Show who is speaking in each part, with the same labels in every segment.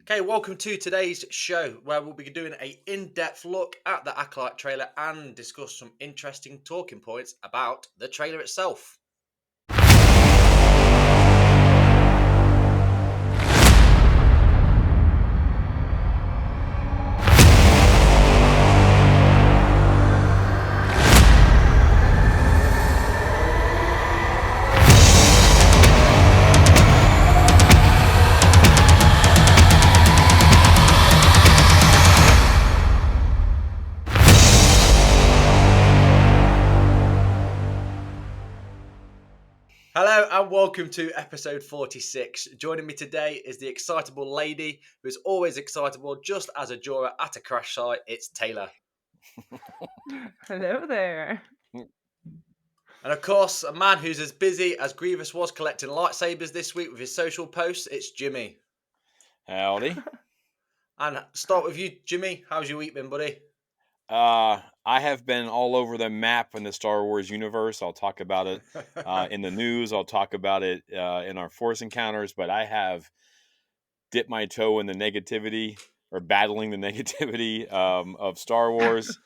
Speaker 1: Okay, welcome to today's show where we'll be doing a in-depth look at the Acolyte trailer and discuss some interesting talking points about the trailer itself. Hello and welcome to episode 46. Joining me today is the excitable lady who is always excitable just as a juror at a crash site. It's Taylor.
Speaker 2: Hello there.
Speaker 1: And of course, a man who's as busy as Grievous was collecting lightsabers this week with his social posts, it's Jimmy.
Speaker 3: Howdy.
Speaker 1: And start with you, Jimmy. How's your week been, buddy?
Speaker 3: I have been all over the map in the Star Wars universe. I'll talk about it in the news. I'll talk about it in our Force encounters. But I have dipped my toe in the negativity or battling the negativity of Star Wars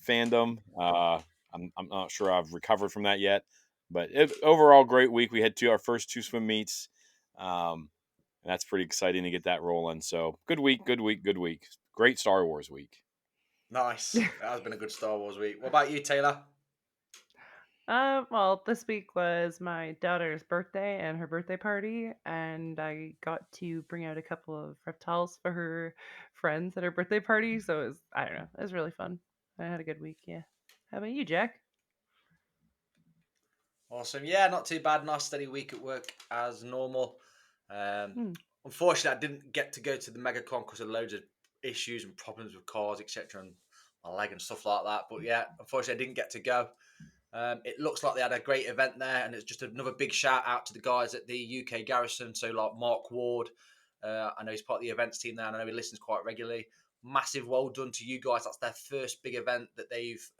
Speaker 3: fandom. I'm not sure I've recovered from that yet. But overall, great week. We had our first two swim meets. And that's pretty exciting to get that rolling. So good week, good week, good week. Great Star Wars week.
Speaker 1: Nice. It has been a good Star Wars week. What about you, Taylor?
Speaker 2: Well, this week was my daughter's birthday and her birthday party, and I got to bring out a couple of reptiles for her friends at her birthday party. So I don't know, it was really fun. I had a good week, yeah. How about you, Jack?
Speaker 1: Awesome. Yeah, not too bad. Nice steady week at work as normal. Um,
Speaker 2: Hmm.
Speaker 1: Unfortunately, I didn't get to go to the MegaCon because of loads of issues and problems with cars, etc., and my leg and stuff like that. But yeah, unfortunately, I didn't get to go. It looks like they had a great event there, and it's just another big shout out to the guys at the UK Garrison. So, like Mark Ward, I know he's part of the events team there, and I know he listens quite regularly. Massive well done to you guys. That's their first big event that they've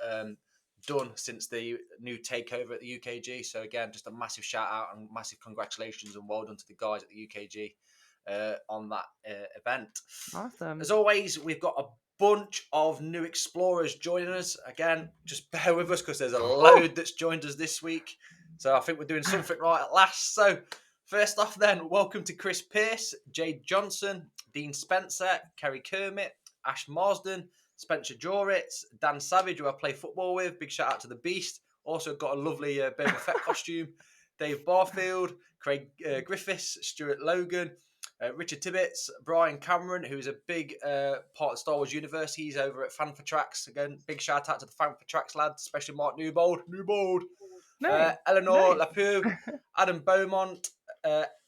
Speaker 1: done since the new takeover at the UKG. So, again, just a massive shout out and massive congratulations and well done to the guys at the UKG on that event.
Speaker 2: Awesome.
Speaker 1: As always, we've got a bunch of new explorers joining us. Again, just bear with us because there's a load that's joined us this week. So I think we're doing something right at last. So first off then, welcome to Chris Pearce, Jade Johnson, Dean Spencer, Kerry Kermit, Ash Marsden, Spencer Joritz, Dan Savage, who I play football with. Big shout out to the Beast. Also got a lovely Boba Fett costume. Dave Barfield, Craig Griffiths, Stuart Logan, Richard Tibbetts, Brian Cameron, who's a big part of Star Wars universe. He's over at Fan for Tracks. Again, big shout out to the Fan for Tracks lads, especially Mark Newbold.
Speaker 2: Nice.
Speaker 1: Eleanor
Speaker 2: Nice.
Speaker 1: Lapue, Adam Beaumont,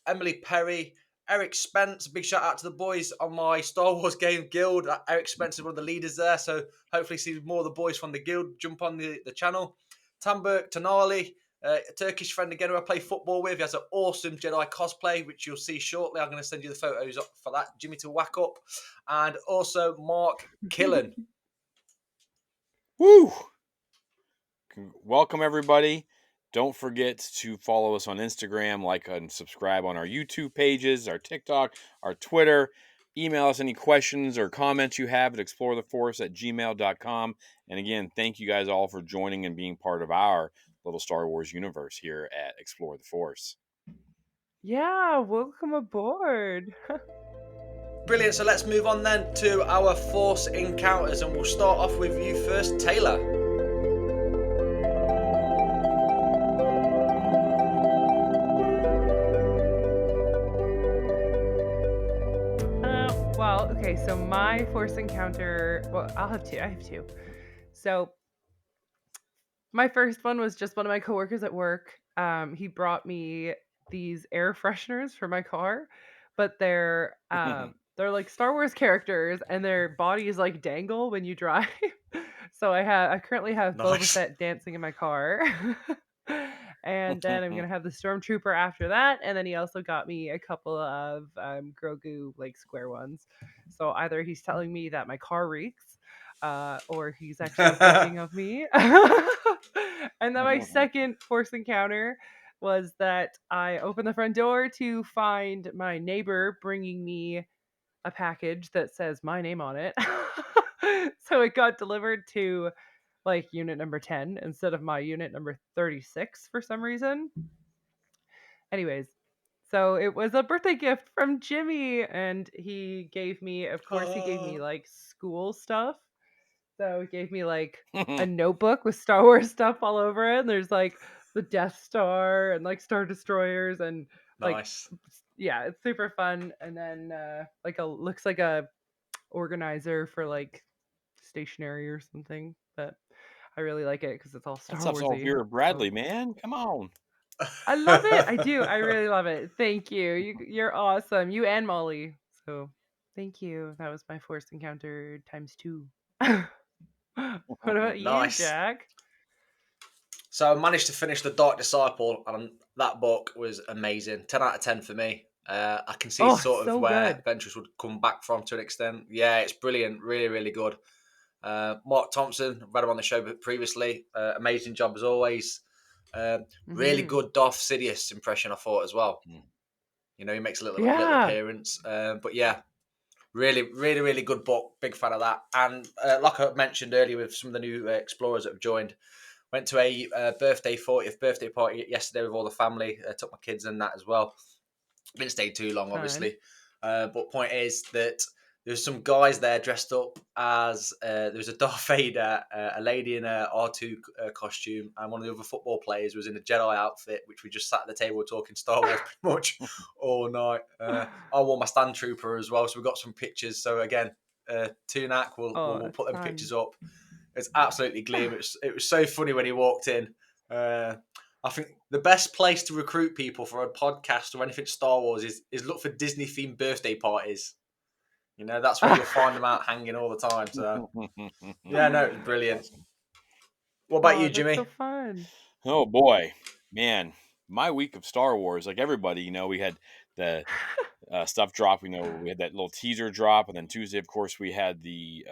Speaker 1: Emily Perry, Eric Spence. Big shout out to the boys on my Star Wars game guild. Eric Spence is one of the leaders there, so hopefully see more of the boys from the guild jump on the channel. Tambur Tanali, a Turkish friend again who I play football with. He has an awesome Jedi cosplay, which you'll see shortly. I'm going to send you the photos up for that, Jimmy to whack up. And also Mark Killen.
Speaker 3: Woo! Welcome, everybody. Don't forget to follow us on Instagram, like and subscribe on our YouTube pages, our TikTok, our Twitter. Email us any questions or comments you have at exploretheforce@gmail.com. And again, thank you guys all for joining and being part of our little Star Wars universe here at Explore the Force.
Speaker 2: Yeah, welcome aboard.
Speaker 1: Brilliant. So let's move on then to our Force encounters, and we'll start off with you first, Taylor.
Speaker 2: Okay, so my Force encounter, well, I'll have two. I have two. So my first one was just one of my coworkers at work. He brought me these air fresheners for my car, but they're like Star Wars characters, and their bodies like dangle when you drive. So I currently have Boba
Speaker 1: Nice.
Speaker 2: Fett dancing in my car. And then I'm gonna have the stormtrooper after that, and then he also got me a couple of Grogu like square ones. So either he's telling me that my car reeks, or he's actually thinking of me. And then my second Force encounter was that I opened the front door to find my neighbor bringing me a package that says my name on it. So it got delivered to like unit number 10 instead of my unit number 36 for some reason. Anyways, so it was a birthday gift from Jimmy, and he gave me, of course, he gave me like school stuff. So he gave me like a notebook with Star Wars stuff all over it. And there's like the Death Star and like Star Destroyers and like
Speaker 1: Nice.
Speaker 2: yeah, it's super fun. And then like a looks like a organizer for like stationery or something. But I really like it because it's all
Speaker 3: That
Speaker 2: Star
Speaker 3: stuff's all
Speaker 2: Warsy.
Speaker 3: Vera
Speaker 2: So
Speaker 3: Bradley, man. Come on.
Speaker 2: I love it. I do. I really love it. Thank you. You're awesome. You and Molly. So thank you. That was my Force Encounter times 2. What about you,
Speaker 1: Nice.
Speaker 2: Jack?
Speaker 1: So I managed to finish The Dark Disciple, and that book was amazing. 10 out of 10 for me. I can see
Speaker 2: Oh,
Speaker 1: sort of
Speaker 2: so
Speaker 1: where
Speaker 2: good.
Speaker 1: Ventress would come back from to an extent. Yeah, it's brilliant. Really, really good. Mark Thompson, read him on the show previously. Amazing job as always. Really
Speaker 2: Hmm.
Speaker 1: good Darth Sidious impression, I thought, as well.
Speaker 3: Mm.
Speaker 1: You know, he makes a little
Speaker 2: Yeah.
Speaker 1: appearance. But yeah, really, really, really good book. Big fan of that. And like I mentioned earlier with some of the new explorers that have joined, went to a 40th birthday party yesterday with all the family. Took my kids and that as well. Didn't stay too long,
Speaker 2: Fun.
Speaker 1: obviously. But point is that there's some guys there dressed up as there was a Darth Vader, a lady in a R2 costume, and one of the other football players was in a Jedi outfit, which we just sat at the table talking Star Wars pretty much all night. I wore my Stand Trooper as well, so we got some pictures. So again, Tunak,
Speaker 2: Oh,
Speaker 1: we'll
Speaker 2: that's
Speaker 1: put them
Speaker 2: fun.
Speaker 1: pictures up. It's absolutely gleam. It was so funny when he walked in. Uh, I think the best place to recruit people for a podcast or anything Star Wars is look for Disney themed birthday parties. You know, that's where you'll find them out hanging all the time. So yeah, no, it was brilliant.
Speaker 3: Awesome.
Speaker 1: What about
Speaker 2: Oh,
Speaker 1: you,
Speaker 2: that's so
Speaker 1: Jimmy?
Speaker 2: fun.
Speaker 3: Oh boy, man, my week of Star Wars, like everybody, we had the stuff drop. We had that little teaser drop, and then Tuesday, of course, we had the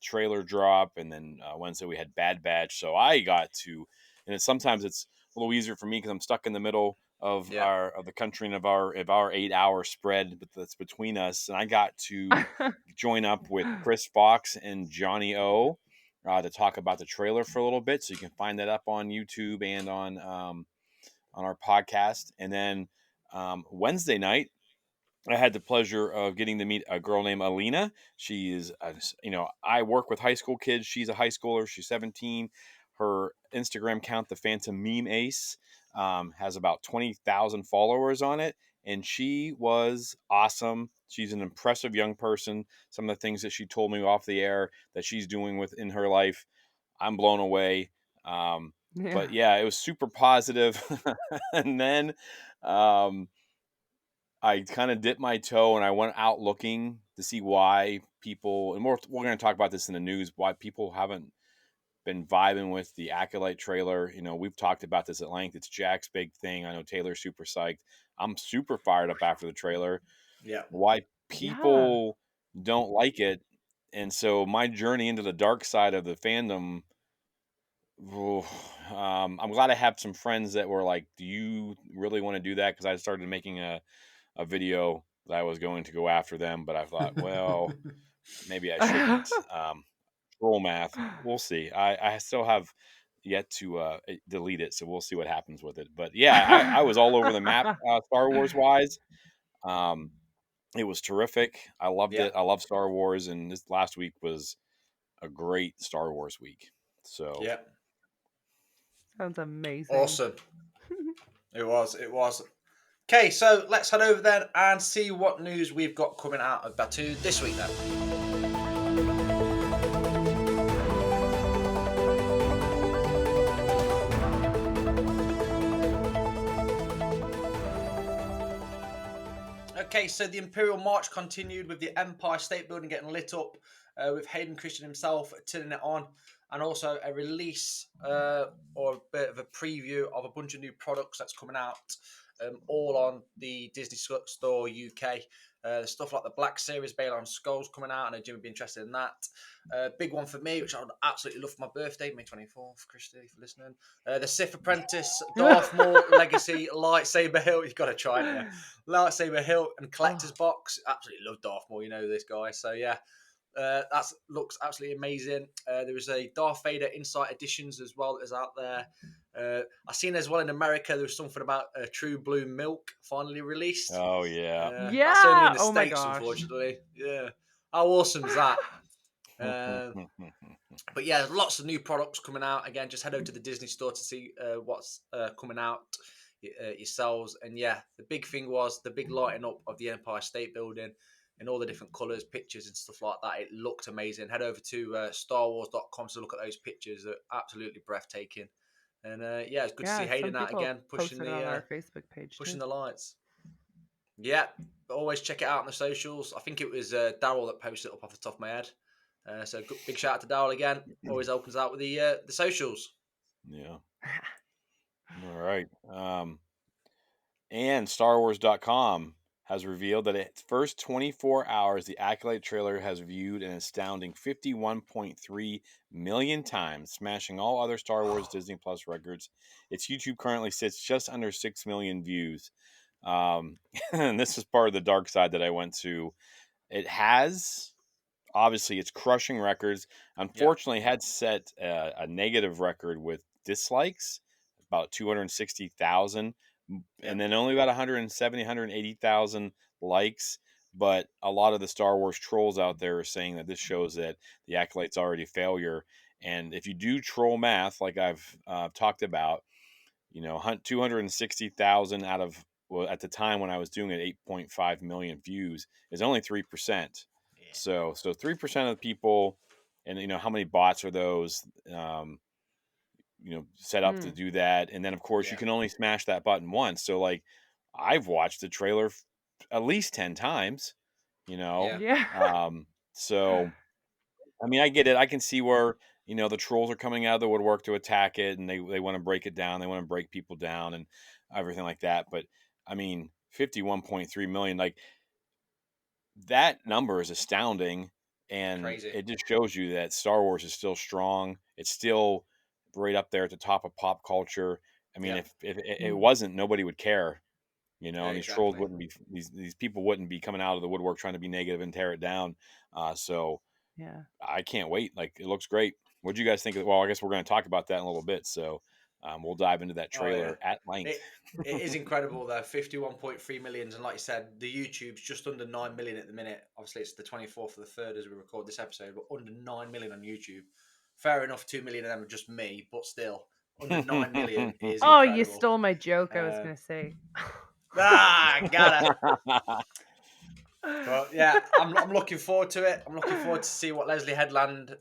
Speaker 3: trailer drop, and then Wednesday we had Bad Batch. So I got to, and sometimes it's a little easier for me because I'm stuck in the middle of
Speaker 1: Yeah,
Speaker 3: our the country and of our 8 hour spread that's between us, and I got to join up with Chris Fox and Johnny O. To talk about the trailer for a little bit, so you can find that up on YouTube and on our podcast. And then Wednesday night, I had the pleasure of getting to meet a girl named Alina. She is, I work with high school kids. She's a high schooler. She's 17. Her Instagram account, the Phantom Meme Ace, has about 20,000 followers on it. And she was awesome. She's an impressive young person. Some of the things that she told me off the air that she's doing within her life, I'm blown away. Um,
Speaker 2: Yeah.
Speaker 3: but yeah, it was super positive. And then I kind of dipped my toe and I went out looking to see why people, and we're going to talk about this in the news, why people haven't been vibing with the Acolyte trailer. We've talked about this at length. It's Jack's big thing. I know Taylor's super psyched. I'm super fired up after the trailer.
Speaker 1: yeah.
Speaker 3: Why
Speaker 2: Yeah.
Speaker 3: people don't like it. And so my journey into the dark side of the fandom, ooh, I'm glad I have some friends that were like, do you really want to do that? Because I started making a video that I was going to go after them, but I thought, well, maybe I shouldn't. Roll math. We'll see. I still have yet to delete it, so we'll see what happens with it. But yeah, I was all over the map, Star Wars wise. Um, it was terrific. I loved
Speaker 1: Yeah,
Speaker 3: it. I love Star Wars, and this last week was a great Star Wars week. So
Speaker 1: yeah.
Speaker 2: Sounds amazing.
Speaker 1: Awesome. It was. It was. Okay, so let's head over then and see what news we've got coming out of Batu this week then. Okay, so the Imperial March continued with the Empire State Building getting lit up, with Hayden Christian himself turning it on, and also a release or a bit of a preview of a bunch of new products that's coming out, all on the Disney Store UK. Stuff like the Black Series Balon Skulls coming out. I know Jim would be interested in that. Big one for me, which I would absolutely love for my birthday, May 24th, Christy, for listening. The Sith Apprentice, Darth Maul Legacy Lightsaber Hilt. You've got to try it, yeah. Lightsaber Hilt and Collector's
Speaker 2: Oh,
Speaker 1: Box. Absolutely love Darth Maul, you know this guy. So, yeah, that looks absolutely amazing. There is a Darth Vader Insight Editions as well that is out there. I've seen as well in America, there was something about True Blue Milk finally released.
Speaker 3: Oh yeah.
Speaker 1: That's only in
Speaker 2: yeah.
Speaker 1: the
Speaker 2: Oh my
Speaker 1: States,
Speaker 2: gosh.
Speaker 1: unfortunately. Yeah. How awesome is that? Uh, but yeah, there's lots of new products coming out. Again, just head over to the Disney store to see what's coming out yourselves. And yeah, the big thing was the big lighting up of the Empire State Building in all the different colors, pictures, and stuff like that. It looked amazing. Head over to StarWars.com to look at those pictures. They're absolutely breathtaking. And yeah, it's good to see
Speaker 2: Yeah, some
Speaker 1: Hayden out
Speaker 2: people
Speaker 1: again,
Speaker 2: posted it on our Facebook page
Speaker 1: pushing
Speaker 2: too.
Speaker 1: the lights. Yeah, but always check it out on the socials. I think it was Daryl that posted it up off the top of my head. So big shout out to Daryl again. Always opens out with the socials.
Speaker 3: Yeah. All right. And StarWars.com has revealed that its first 24 hours, the Acolyte trailer has viewed an astounding 51.3 million times, smashing all other Star Wars Disney Plus records. Its YouTube currently sits just under 6 million views. And this is part of the dark side that I went to. It has, obviously, it's crushing records.
Speaker 1: Yeah,
Speaker 3: Unfortunately, had set a negative record with dislikes, about 260,000,
Speaker 1: yeah,
Speaker 3: and then only about 170, 180,000 likes. But a lot of the Star Wars trolls out there are saying that this shows that the Acolyte's already a failure. And if you do troll math, like I've talked about, 260,000 out of, well, at the time when I was doing it, 8.5 million views is only 3%.
Speaker 1: yeah,
Speaker 3: So 3% of the people, and how many bots are those? Set up to
Speaker 2: Hmm.
Speaker 3: do that, and then of course you
Speaker 1: yeah,
Speaker 3: can only smash that button once. So like, I've watched the trailer at least 10 times. You know,
Speaker 1: yeah,
Speaker 2: Yeah.
Speaker 3: so I mean, I get it. I can see where the trolls are coming out of the woodwork to attack it, and they want to break it down. They want to break people down and everything like that. But I mean, 51.3 million, like, that number is astounding, and
Speaker 1: crazy.
Speaker 3: it just shows you that Star Wars is still strong. It's still right up there at the top of pop culture. I mean,
Speaker 1: Yeah,
Speaker 3: if it
Speaker 2: Hmm.
Speaker 3: wasn't, nobody would care.
Speaker 1: yeah,
Speaker 3: And these trolls
Speaker 1: exactly.
Speaker 3: wouldn't be, these people wouldn't be coming out of the woodwork trying to be negative and tear it down. So
Speaker 2: Yeah.
Speaker 3: I can't wait. Like, it looks great. What do you guys think of? Well, I guess we're going to talk about that in a little bit. So we'll dive into that
Speaker 1: Oh yeah,
Speaker 3: trailer at length.
Speaker 1: it is incredible though. 51.3 millions, and like you said, the YouTube's just under 9 million at the minute. Obviously, it's the 24th of the third as we record this episode, but under 9 million on YouTube. Fair enough, 2 million of them are just me, but still, under 9 million is
Speaker 2: Oh, you
Speaker 1: incredible.
Speaker 2: stole my joke. I was
Speaker 1: Uh,
Speaker 2: gonna say.
Speaker 1: got it. But yeah, I'm looking forward to it. I'm looking forward to see what Leslie Headland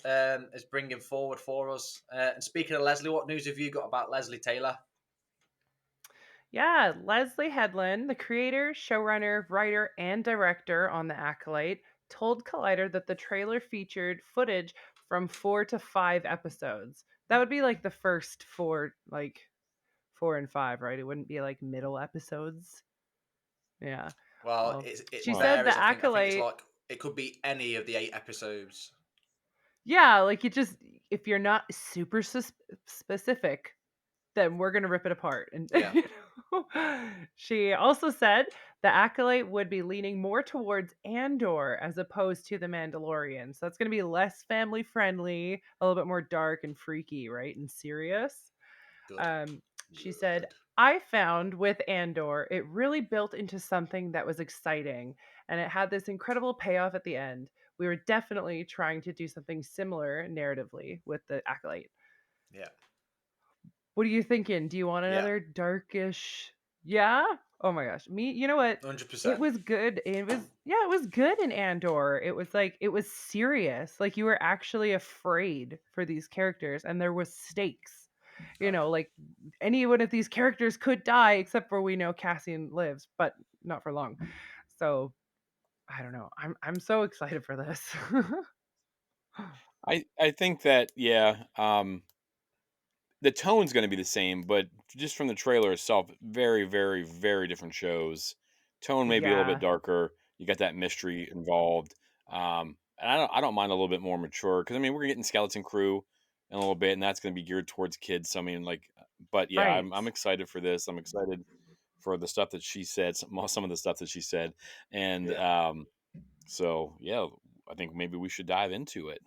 Speaker 1: is bringing forward for us. And speaking of Leslie, what news have you got about Leslie Taylor?
Speaker 2: Yeah, Leslie Headland, the creator, showrunner, writer, and director on The Acolyte, told Collider that the trailer featured footage from 4 to 5 episodes. That would be like the first four, like 4 and 5, right? It wouldn't be like middle episodes. Yeah.
Speaker 1: Well,
Speaker 2: Well,
Speaker 1: it
Speaker 2: she
Speaker 3: Well,
Speaker 2: said
Speaker 1: varies.
Speaker 2: The
Speaker 1: I think it's
Speaker 2: Acolyte,
Speaker 1: like it could be any of the 8 episodes.
Speaker 2: yeah, like it just, if you're not super specific, then we're gonna rip it apart. And
Speaker 1: Yeah,
Speaker 2: she also said the Acolyte would be leaning more towards Andor as opposed to the Mandalorian. So that's gonna be less family friendly, a little bit more dark and freaky, right? And serious.
Speaker 1: good,
Speaker 2: Um, she said,
Speaker 1: good.
Speaker 2: I found with Andor, it really built into something that was exciting and it had this incredible payoff at the end. We were definitely trying to do something similar narratively with the Acolyte.
Speaker 1: Yeah,
Speaker 2: What are you thinking? Do you want
Speaker 1: yeah,
Speaker 2: another darkish? Yeah? Oh my gosh. Me, you know what?
Speaker 1: hundred
Speaker 2: It
Speaker 1: percent.
Speaker 2: was good. It was, yeah, it was good in Andor. It was like it was serious. Like you were actually afraid for these characters and there was stakes.
Speaker 1: Oh yeah.
Speaker 2: Like any one of these characters could die except for we know Cassian lives, but not for long. So, I don't know. I'm so excited for this.
Speaker 3: I think that, yeah, the tone's going to be the same, but just from the trailer itself, very, very, very different shows. Tone may be a little bit
Speaker 2: Yeah.
Speaker 3: darker. You got that mystery involved. And I don't mind a little bit more mature because I mean we're getting Skeleton Crew in a little bit, and that's going to be geared towards kids. So I mean, like, but yeah,
Speaker 2: Right.
Speaker 3: I'm excited for this. I'm excited for the stuff that she said, some of the stuff that she said, and
Speaker 1: Yeah.
Speaker 3: so yeah, I think maybe we should dive into it.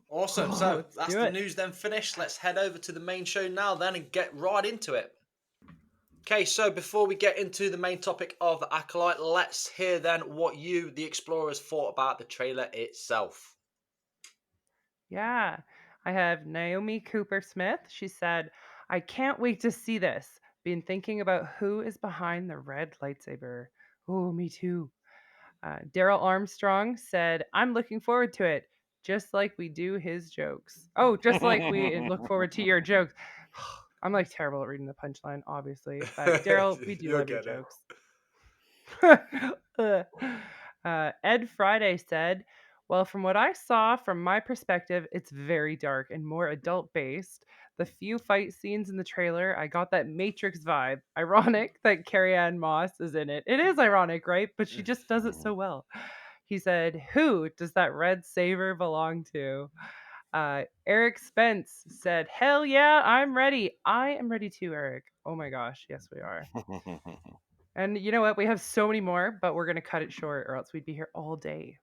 Speaker 1: Awesome.
Speaker 2: Oh,
Speaker 1: So
Speaker 2: let's
Speaker 1: that's
Speaker 2: do
Speaker 1: the
Speaker 2: it.
Speaker 1: news then finished. Let's head over to the main show now then and get right into it. Okay, so before we get into the main topic of the Acolyte, let's hear then what you, the explorers, thought about the trailer itself.
Speaker 2: Yeah. I have Naomi Cooper Smith. She said, I can't wait to see this. Been thinking about who is behind the red lightsaber. Oh, me too. Daryl Armstrong said, I'm looking forward to it, just like we do his jokes. Oh, just like we look forward to your jokes. I'm like terrible at reading the punchline, obviously. But Daryl, we do
Speaker 1: You'll
Speaker 2: love your
Speaker 1: get it.
Speaker 2: jokes. Ed Friday said, well, from what I saw, from my perspective, it's very dark and more adult based. The few fight scenes in the trailer, I got that Matrix vibe. Ironic that Carrie Ann Moss is in it. It is ironic, right? But she just does it so well. He said, who does that red saber belong to? Eric Spence said, hell yeah, I'm ready. I am ready too, Eric. Oh my gosh. Yes, we are. And you know what? We have so many more, but we're going to cut it short or else we'd be here all day.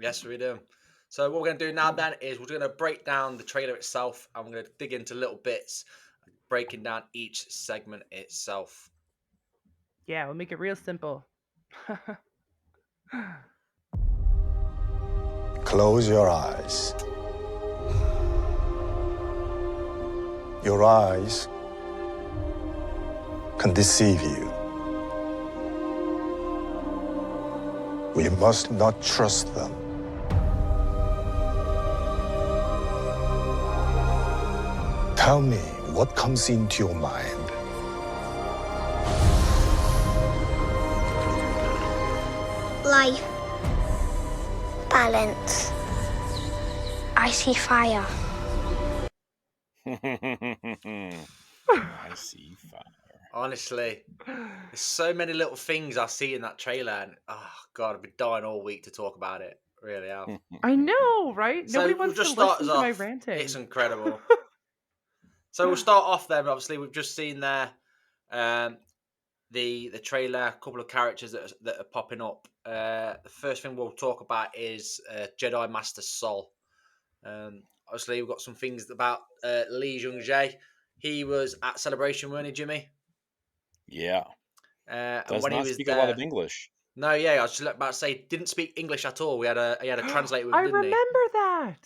Speaker 1: Yes, we do. So what we're going to do now then is we're going to break down the trailer itself and we're going to dig into little bits, breaking down each segment itself.
Speaker 2: Yeah, we'll make it real simple.
Speaker 4: Close your eyes. Your eyes can deceive you. We must not trust them. Tell me what comes into your mind.
Speaker 5: Life. Balance. I see fire.
Speaker 3: I see fire.
Speaker 1: Honestly, there's so many little things I see in that trailer, and oh god, I've been dying all week to talk about it. Really have.
Speaker 2: I know, right? Nobody
Speaker 1: So we'll
Speaker 2: wants to
Speaker 1: just start us
Speaker 2: listen to my
Speaker 1: off. It's
Speaker 2: ranting.
Speaker 1: incredible. So we'll start off then. Obviously, we've just seen there um, the trailer, a couple of characters that are popping up. The first thing we'll talk about is Jedi Master Sol. Obviously, we've got some things about Lee Jung Jae. He was at Celebration, weren't he, Jimmy?
Speaker 3: Yeah,
Speaker 1: And
Speaker 3: does
Speaker 1: when he
Speaker 3: not
Speaker 1: was
Speaker 3: speak a lot of
Speaker 1: there,
Speaker 3: English.
Speaker 1: no, yeah, I was just about to say, didn't speak English at all. He had a translator with
Speaker 2: I
Speaker 1: him, didn't he?
Speaker 2: remember that.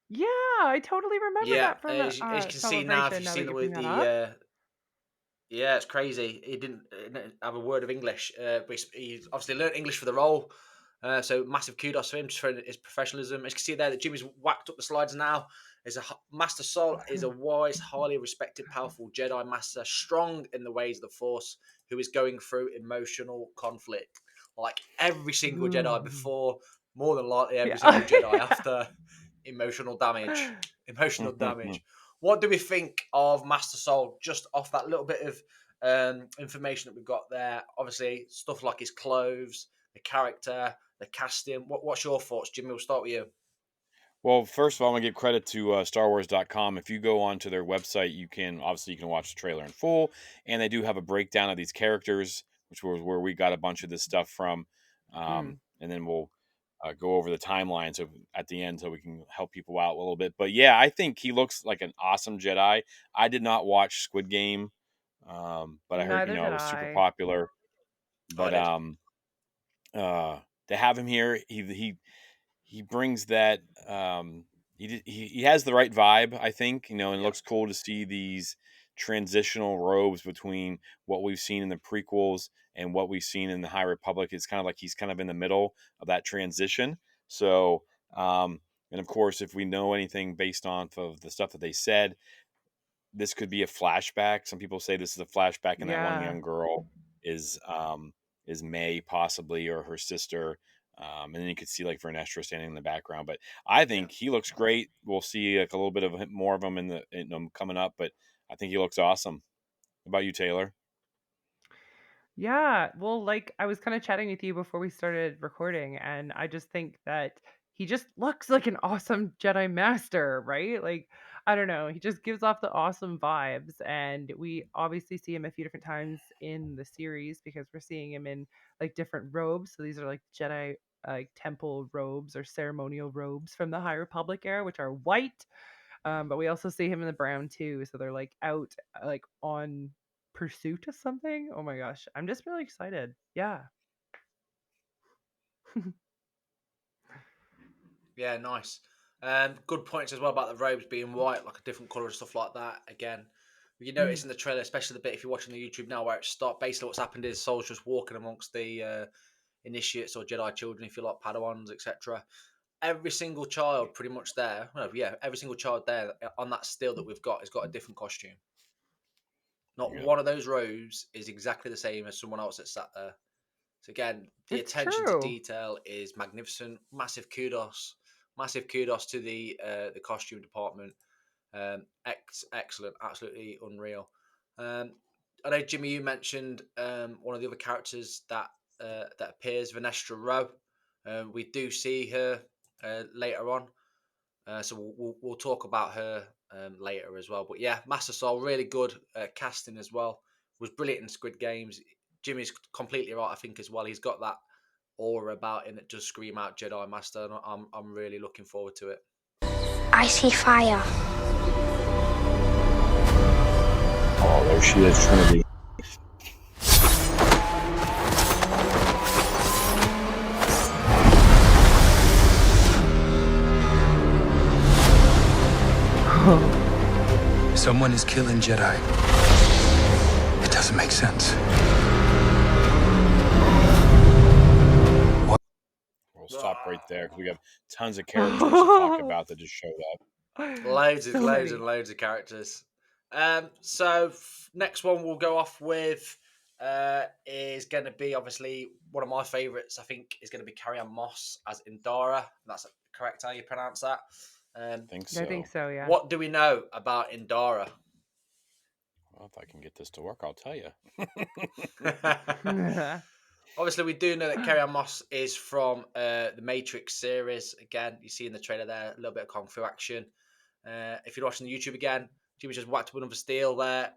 Speaker 2: Yeah, I totally remember
Speaker 1: Yeah,
Speaker 2: that from
Speaker 1: as you can see now, if
Speaker 2: Celebration
Speaker 1: you've
Speaker 2: now
Speaker 1: seen
Speaker 2: that you bring that
Speaker 1: the
Speaker 2: up.
Speaker 1: yeah, it's crazy. He didn't have a word of English. But he obviously learned English for the role. So massive kudos to him just for his professionalism. As you can see there that Jimmy's whacked up the slides now. Master Sol is a wise, highly respected, powerful Jedi Master, strong in the ways of the Force, who is going through emotional conflict. Like every single Jedi
Speaker 2: Ooh.
Speaker 1: before, more than likely every single
Speaker 2: Yeah.
Speaker 1: Jedi after. Emotional damage. Emotional damage. What do we think of Master Soul just off that little bit of information that we've got there? Obviously, stuff like his clothes, the character, the casting. What's your thoughts, Jimmy? We'll start with you.
Speaker 3: Well, first of all, I'm gonna give credit to StarWars.com. If you go onto their website, you can watch the trailer in full, and they do have a breakdown of these characters, which was where we got a bunch of this stuff from.
Speaker 2: Mm.
Speaker 3: And then we'll go over the timeline so at the end, so we can help people out a little bit. But yeah, I think he looks like an awesome Jedi. I did not watch Squid Game, but I heard
Speaker 2: Neither
Speaker 3: it
Speaker 2: did
Speaker 3: was super
Speaker 2: I.
Speaker 3: popular.
Speaker 1: I
Speaker 3: But
Speaker 1: did.
Speaker 3: uh, to have him here, he brings that he has the right vibe, I think, and it
Speaker 1: Yeah,
Speaker 3: looks cool to see these transitional robes between what we've seen in the prequels and what we've seen in the High Republic. It's kind of like he's kind of in the middle of that transition. So and of course, if we know anything based on of the stuff that they said, this could be a flashback. Some people say this is a flashback, and that one
Speaker 2: Yeah.
Speaker 3: young girl is um, is May possibly, or her sister. And then you could see like Vernestra standing in the background. But I
Speaker 1: yeah.
Speaker 3: think he looks great. We'll see like a little bit of more of him coming up. But I think he looks awesome. How about you, Taylor?
Speaker 2: Yeah, well, like I was kind of chatting with you before we started recording, and I just think that he just looks like an awesome Jedi Master, right? Like, I don't know, he just gives off the awesome vibes, and we obviously see him a few different times in the series because we're seeing him in like different robes. So these are like Jedi like temple robes or ceremonial robes from the High Republic era, which are white. But we also see him in the brown too. So they're like out, like on pursuit of something. Oh my gosh, I'm just really excited. Yeah.
Speaker 1: Yeah, nice. Good points as well about the robes being white, like a different color and stuff like that. Again, you notice
Speaker 2: Mm.
Speaker 1: in the trailer, especially the bit if you're watching the YouTube now, where it stopped. Basically, what's happened is Saul's just walking amongst the initiates or Jedi children, if you like, Padawans, etc. Every single child, pretty much there. Well, yeah, every single child there on that still that we've got has got a different costume. Not
Speaker 3: Yeah.
Speaker 1: one of those rows is exactly the same as someone else that sat there. So again, the
Speaker 2: It's
Speaker 1: attention to
Speaker 2: true.
Speaker 1: detail is magnificent. Massive kudos to the costume department. Excellent, absolutely unreal. I know Jimmy, you mentioned one of the other characters that appears, Vanestra Rowe. We do see her later on, so we'll talk about her later as well. But yeah, Master Soul, really good casting as well. Was brilliant in Squid Games. Jimmy's completely right, I think, as well. He's got that aura about him that does scream out Jedi Master, and I'm really looking forward to it.
Speaker 5: I see fire.
Speaker 3: Oh, there she is, Trinity.
Speaker 6: Someone is killing Jedi. It doesn't make sense.
Speaker 3: We'll stop right there because we have tons of characters to talk about that just showed up.
Speaker 2: So
Speaker 1: Loads
Speaker 2: many.
Speaker 1: and loads of characters. Next one we'll go off with is going to be obviously one of my favourites. I think is going to be Carrie Ann Moss as Indara. That's correct how you pronounce that.
Speaker 3: I think
Speaker 2: I think
Speaker 3: so.
Speaker 2: so, yeah.
Speaker 1: What do we know about Indara?
Speaker 3: Well, if I can get this to work, I'll tell you.
Speaker 1: Obviously, we do know that Carrie Ann Moss is from the Matrix series. Again, you see in the trailer there a little bit of kung fu action. If you're watching the YouTube again, Jimmy just whacked up another steal there,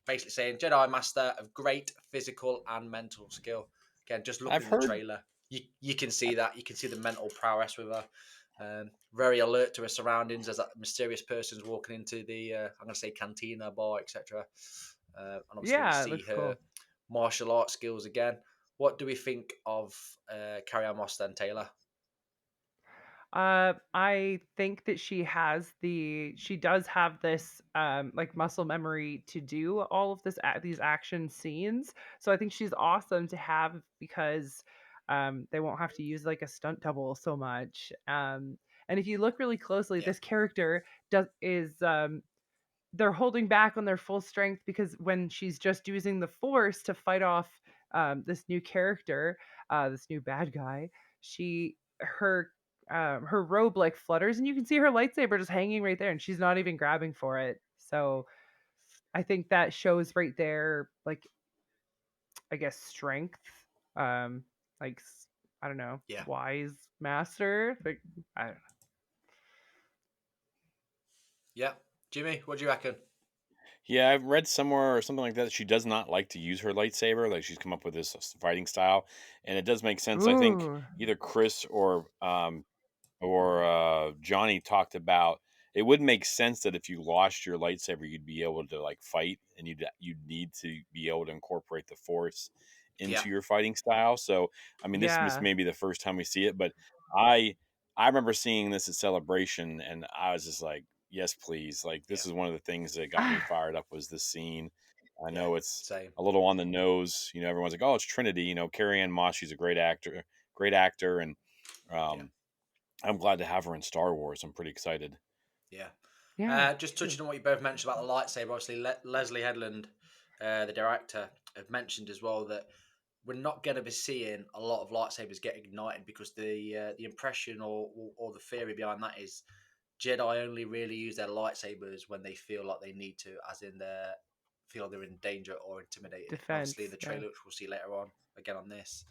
Speaker 1: basically saying Jedi Master of great physical and mental skill. Again, just looking
Speaker 3: I've
Speaker 1: at the
Speaker 3: heard.
Speaker 1: trailer, you can see that. You can see the mental prowess with her. Very alert to her surroundings as that mysterious person's walking into the, I'm going to say cantina, bar, etc. And obviously, we
Speaker 2: Yeah, it
Speaker 1: see
Speaker 2: looks
Speaker 1: her
Speaker 2: cool.
Speaker 1: martial arts skills again. What do we think of Carrie Ann Moss then, Taylor?
Speaker 2: I think that she does have this like muscle memory to do all of these action scenes. So I think she's awesome to have because they won't have to use like a stunt double so much. And if you look really closely,
Speaker 1: Yeah,
Speaker 2: this character does is they're holding back on their full strength because when she's just using the force to fight off this new character, this new bad guy, she her robe like flutters and you can see her lightsaber just hanging right there and she's not even grabbing for it. So I think that shows right there, like I guess strength, um, like I don't know,
Speaker 1: yeah,
Speaker 2: wise master. Like I don't
Speaker 1: yeah. Jimmy, what do you reckon?
Speaker 3: Yeah, I've read somewhere or something like that. She does not like to use her lightsaber. Like she's come up with this fighting style, and it does make
Speaker 2: know.
Speaker 3: sense. I think
Speaker 2: Ooh,
Speaker 3: either Chris or Johnny talked about it would make sense that if you lost your lightsaber, you'd be able to like fight, and you'd need to be able to incorporate the force
Speaker 1: Yeah,
Speaker 3: into your fighting style. So, I mean, this
Speaker 2: yeah,
Speaker 3: may be the first time we see it, but I I remember seeing this at Celebration, and I was just like, yes, please. Like
Speaker 1: yeah,
Speaker 3: this is one of the things that got me fired up was this scene. I
Speaker 1: yeah.
Speaker 3: know it's
Speaker 1: Same.
Speaker 3: a little on the nose. Everyone's like, oh, it's Trinity. Carrie Ann Moss, she's a great actor, and
Speaker 1: Yeah,
Speaker 3: um, I'm glad to have her in Star Wars. I'm pretty excited.
Speaker 1: yeah.
Speaker 2: yeah.
Speaker 1: Just
Speaker 2: Too.
Speaker 1: touching on what you both mentioned about the lightsaber, obviously Leslie Headland, the director, have mentioned as well that we're not going to be seeing a lot of lightsabers get ignited because the impression or the theory behind that is Jedi only really use their lightsabers when they feel like they need to, as in they're feel they're in danger or intimidated. And obviously, in
Speaker 2: Defense.
Speaker 1: the
Speaker 2: Yeah.
Speaker 1: trailer, which we'll see later on, again on this,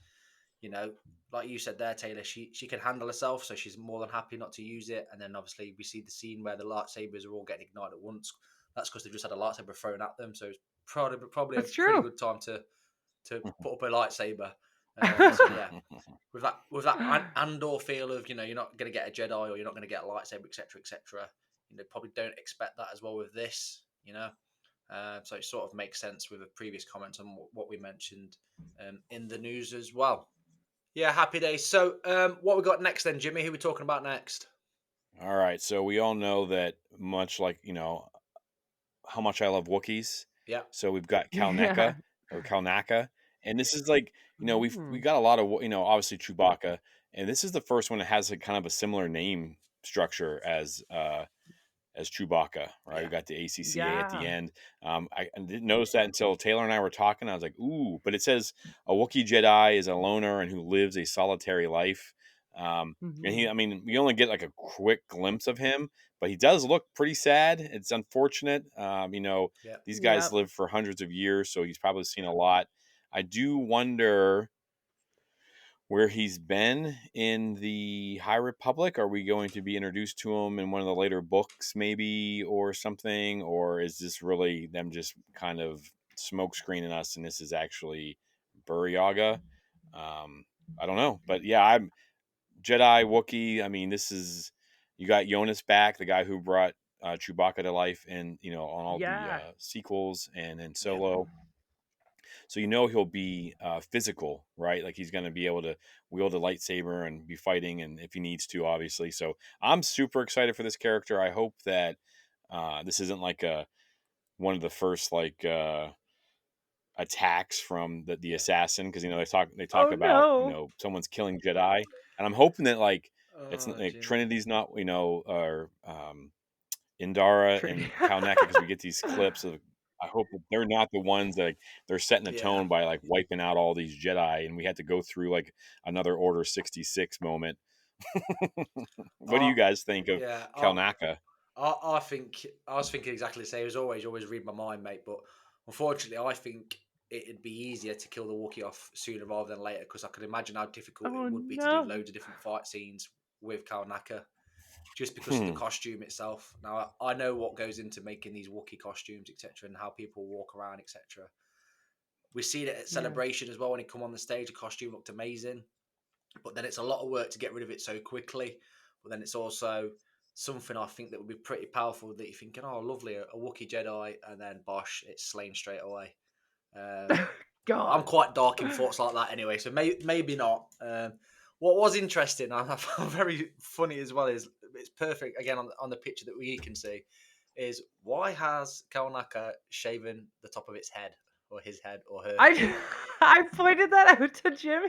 Speaker 1: you know, like you said there, Taylor, she can handle herself, so she's more than happy not to use it. And then obviously we see the scene where the lightsabers are all getting ignited at once. That's because they've just had a lightsaber thrown at them, so it's probably a
Speaker 2: That's
Speaker 1: pretty
Speaker 2: true.
Speaker 1: good time to put up a lightsaber. So yeah, with that Andor feel of, you're not going to get a Jedi or you're not going to get a lightsaber, etc., etc. Probably don't expect that as well with this. So it sort of makes sense with the previous comments on what we mentioned in the news as well. Yeah, happy days. So what we got next then, Jimmy? Who are we talking about next?
Speaker 3: All right. So we all know that much like, how much I love Wookiees.
Speaker 1: Yeah.
Speaker 3: So we've got
Speaker 2: Yeah.
Speaker 3: Kalnaka. And this is like, we
Speaker 2: Mm.
Speaker 3: got a lot of, obviously Chewbacca. And this is the first one that has kind of a similar name structure as Chewbacca, right?
Speaker 1: Yeah.
Speaker 3: We got the ACCA at the
Speaker 2: Yeah.
Speaker 3: end. I didn't notice that until Taylor and I were talking. I was like, ooh, but it says a Wookiee Jedi is a loner and who lives a solitary life. And
Speaker 2: Hmm.
Speaker 3: we only get like a quick glimpse of him, but he does look pretty sad. It's unfortunate.
Speaker 1: Yeah.
Speaker 3: These guys
Speaker 2: Yep.
Speaker 3: live for hundreds of years, so he's probably seen a lot. I do wonder where he's been in the High Republic. Are we going to be introduced to him in one of the later books, maybe, or something? Or is this really them just kind of smoke screening us and this is actually Buryaga? I don't know. But yeah, I'm Jedi, Wookiee. I mean, this is, you got Jonas back, the guy who brought Chewbacca to life and, on all the
Speaker 2: Yeah.
Speaker 3: sequels and in
Speaker 1: Yeah.
Speaker 3: Solo. So he'll be physical, right? Like he's going to be able to wield a lightsaber and be fighting, and if he needs to, obviously. So I'm super excited for this character. I hope that this isn't like one of the first attacks from the
Speaker 1: Yeah.
Speaker 3: assassin, because they talk
Speaker 2: Oh
Speaker 3: about
Speaker 2: no.
Speaker 3: someone's killing Jedi, and I'm hoping that like it's
Speaker 1: Oh,
Speaker 3: like
Speaker 1: Jimmy.
Speaker 3: Trinity's not or Indara and Kalneka, because we get these clips of. I hope that they're not the ones that they're setting the
Speaker 1: Yeah.
Speaker 3: tone by like wiping out all these Jedi, and we had to go through like another Order 66 moment. What do
Speaker 1: Uh,
Speaker 3: you guys think of
Speaker 1: yeah.
Speaker 3: Kalnaka?
Speaker 1: I think I was thinking exactly the same. As always, you always read my mind, mate. But unfortunately, I think it'd be easier to kill the Wookiee off sooner rather than later, because I could imagine how difficult
Speaker 2: Oh
Speaker 1: it would be to do
Speaker 2: no.
Speaker 1: loads of different fight scenes with Kalnaka, just because of the
Speaker 3: Hmm.
Speaker 1: costume itself. Now, I know what goes into making these Wookiee costumes, etc., and how people walk around, etc. We see it at
Speaker 2: Yeah.
Speaker 1: Celebration as well. When he come on the stage, the costume looked amazing, but then it's a lot of work to get rid of it so quickly. But then it's also something I think that would be pretty powerful, that you're thinking, oh, lovely, a Wookiee Jedi, and then bosh, it's slain straight away. But I'm
Speaker 2: God.
Speaker 1: quite dark in thoughts like that anyway, so maybe not. What was interesting, and I found very funny as well, is it's perfect again on the picture that we can see, is why has Kawanaka shaven the top of its head, or his head, or her head?
Speaker 2: I I pointed that out to Jimmy.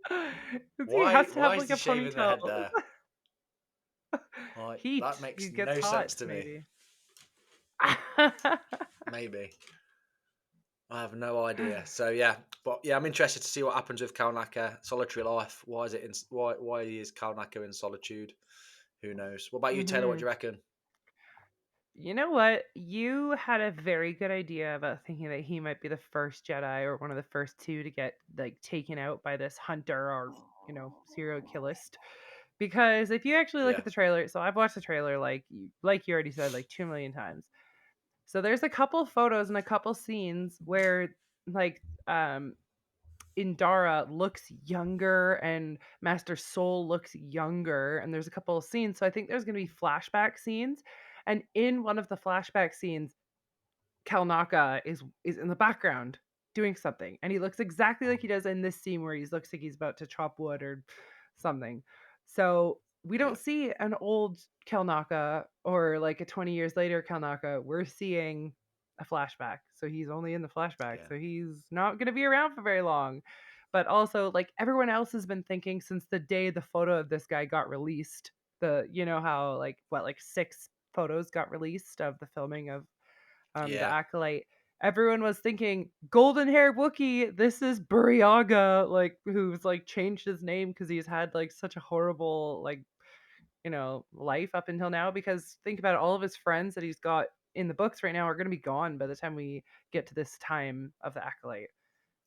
Speaker 2: 'Cause he
Speaker 1: Why
Speaker 2: has to
Speaker 1: why
Speaker 2: have
Speaker 1: is
Speaker 2: like
Speaker 1: he
Speaker 2: a
Speaker 1: shaving the
Speaker 2: ponytail.
Speaker 1: head there? Like
Speaker 2: Heat.
Speaker 1: that makes
Speaker 2: He gets
Speaker 1: no
Speaker 2: hot,
Speaker 1: sense to me.
Speaker 2: maybe.
Speaker 1: Maybe. I have no idea. So yeah, but yeah, I'm interested to see what happens with Kalnaka. Solitary life. Why is it in? Why is Kalnaka in solitude? Who knows? What about you, Taylor? What
Speaker 2: Hmm.
Speaker 1: do you reckon?
Speaker 2: You know what? You had a very good idea about thinking that he might be the first Jedi or one of the first two to get like taken out by this hunter or serial killist. Because if you actually look
Speaker 1: Yeah,
Speaker 2: at the trailer, so I've watched the trailer like you already said like 2 million times. So there's a couple photos and a couple scenes where like Indara looks younger and Master Soul looks younger, and there's a couple of scenes. So I think there's going to be flashback scenes, and in one of the flashback scenes, Kalnaka is in the background doing something, and he looks exactly like he does in this scene where he looks like he's about to chop wood or something. So we
Speaker 1: yeah,
Speaker 2: don't see an old Kalnaka or like a 20 years later Kalnaka. We're seeing a flashback. So he's only in the flashback.
Speaker 1: yeah,
Speaker 2: So he's not going to be around for very long. But also, like everyone else has been thinking since the day the photo of this guy got released, how like 6 photos got released of the filming of the
Speaker 1: yeah,
Speaker 2: Acolyte. Everyone was thinking golden hair Wookiee. This is Buryaga, like who's like changed his name because he's had like such a horrible life up until now. Because think about it, all of his friends that he's got in the books right now are going to be gone by the time we get to this time of the Acolyte.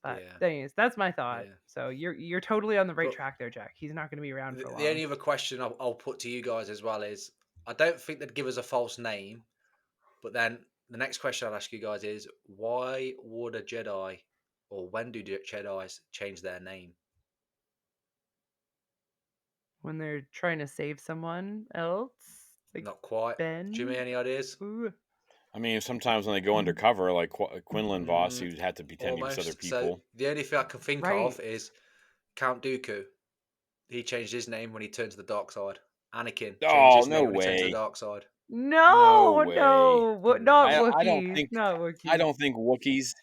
Speaker 2: But
Speaker 1: Yeah.
Speaker 2: anyways, that's my thought.
Speaker 1: Yeah.
Speaker 2: So you're totally on the right
Speaker 1: But
Speaker 2: track there, Jack. He's not going to be around for
Speaker 1: the
Speaker 2: long.
Speaker 1: only other question I'll put to you guys as well is, I don't think they'd give us a false name, but then the next question I'll ask you guys is, why would a Jedi, or when do Jedis change their name?
Speaker 2: When they're trying to save someone else, like
Speaker 1: Not quite.
Speaker 2: Ben.
Speaker 1: Jimmy, any ideas?
Speaker 2: Ooh.
Speaker 3: I mean, sometimes when they go undercover, like Quinlan Voss,
Speaker 1: Mm,
Speaker 3: you'd have to pretend he was other
Speaker 1: almost. So
Speaker 3: people.
Speaker 1: the only thing I can think
Speaker 2: Right.
Speaker 1: of is Count Dooku. He changed his name when he turned to the dark side. Anakin changed
Speaker 3: Oh,
Speaker 1: his
Speaker 3: no
Speaker 1: name when he turned to the
Speaker 3: way.
Speaker 1: dark side.
Speaker 3: No
Speaker 2: No,
Speaker 3: way.
Speaker 2: no, not
Speaker 3: I don't
Speaker 2: Wookiee,
Speaker 3: think
Speaker 2: not
Speaker 3: I
Speaker 2: Wookiee.
Speaker 3: don't think Wookiees.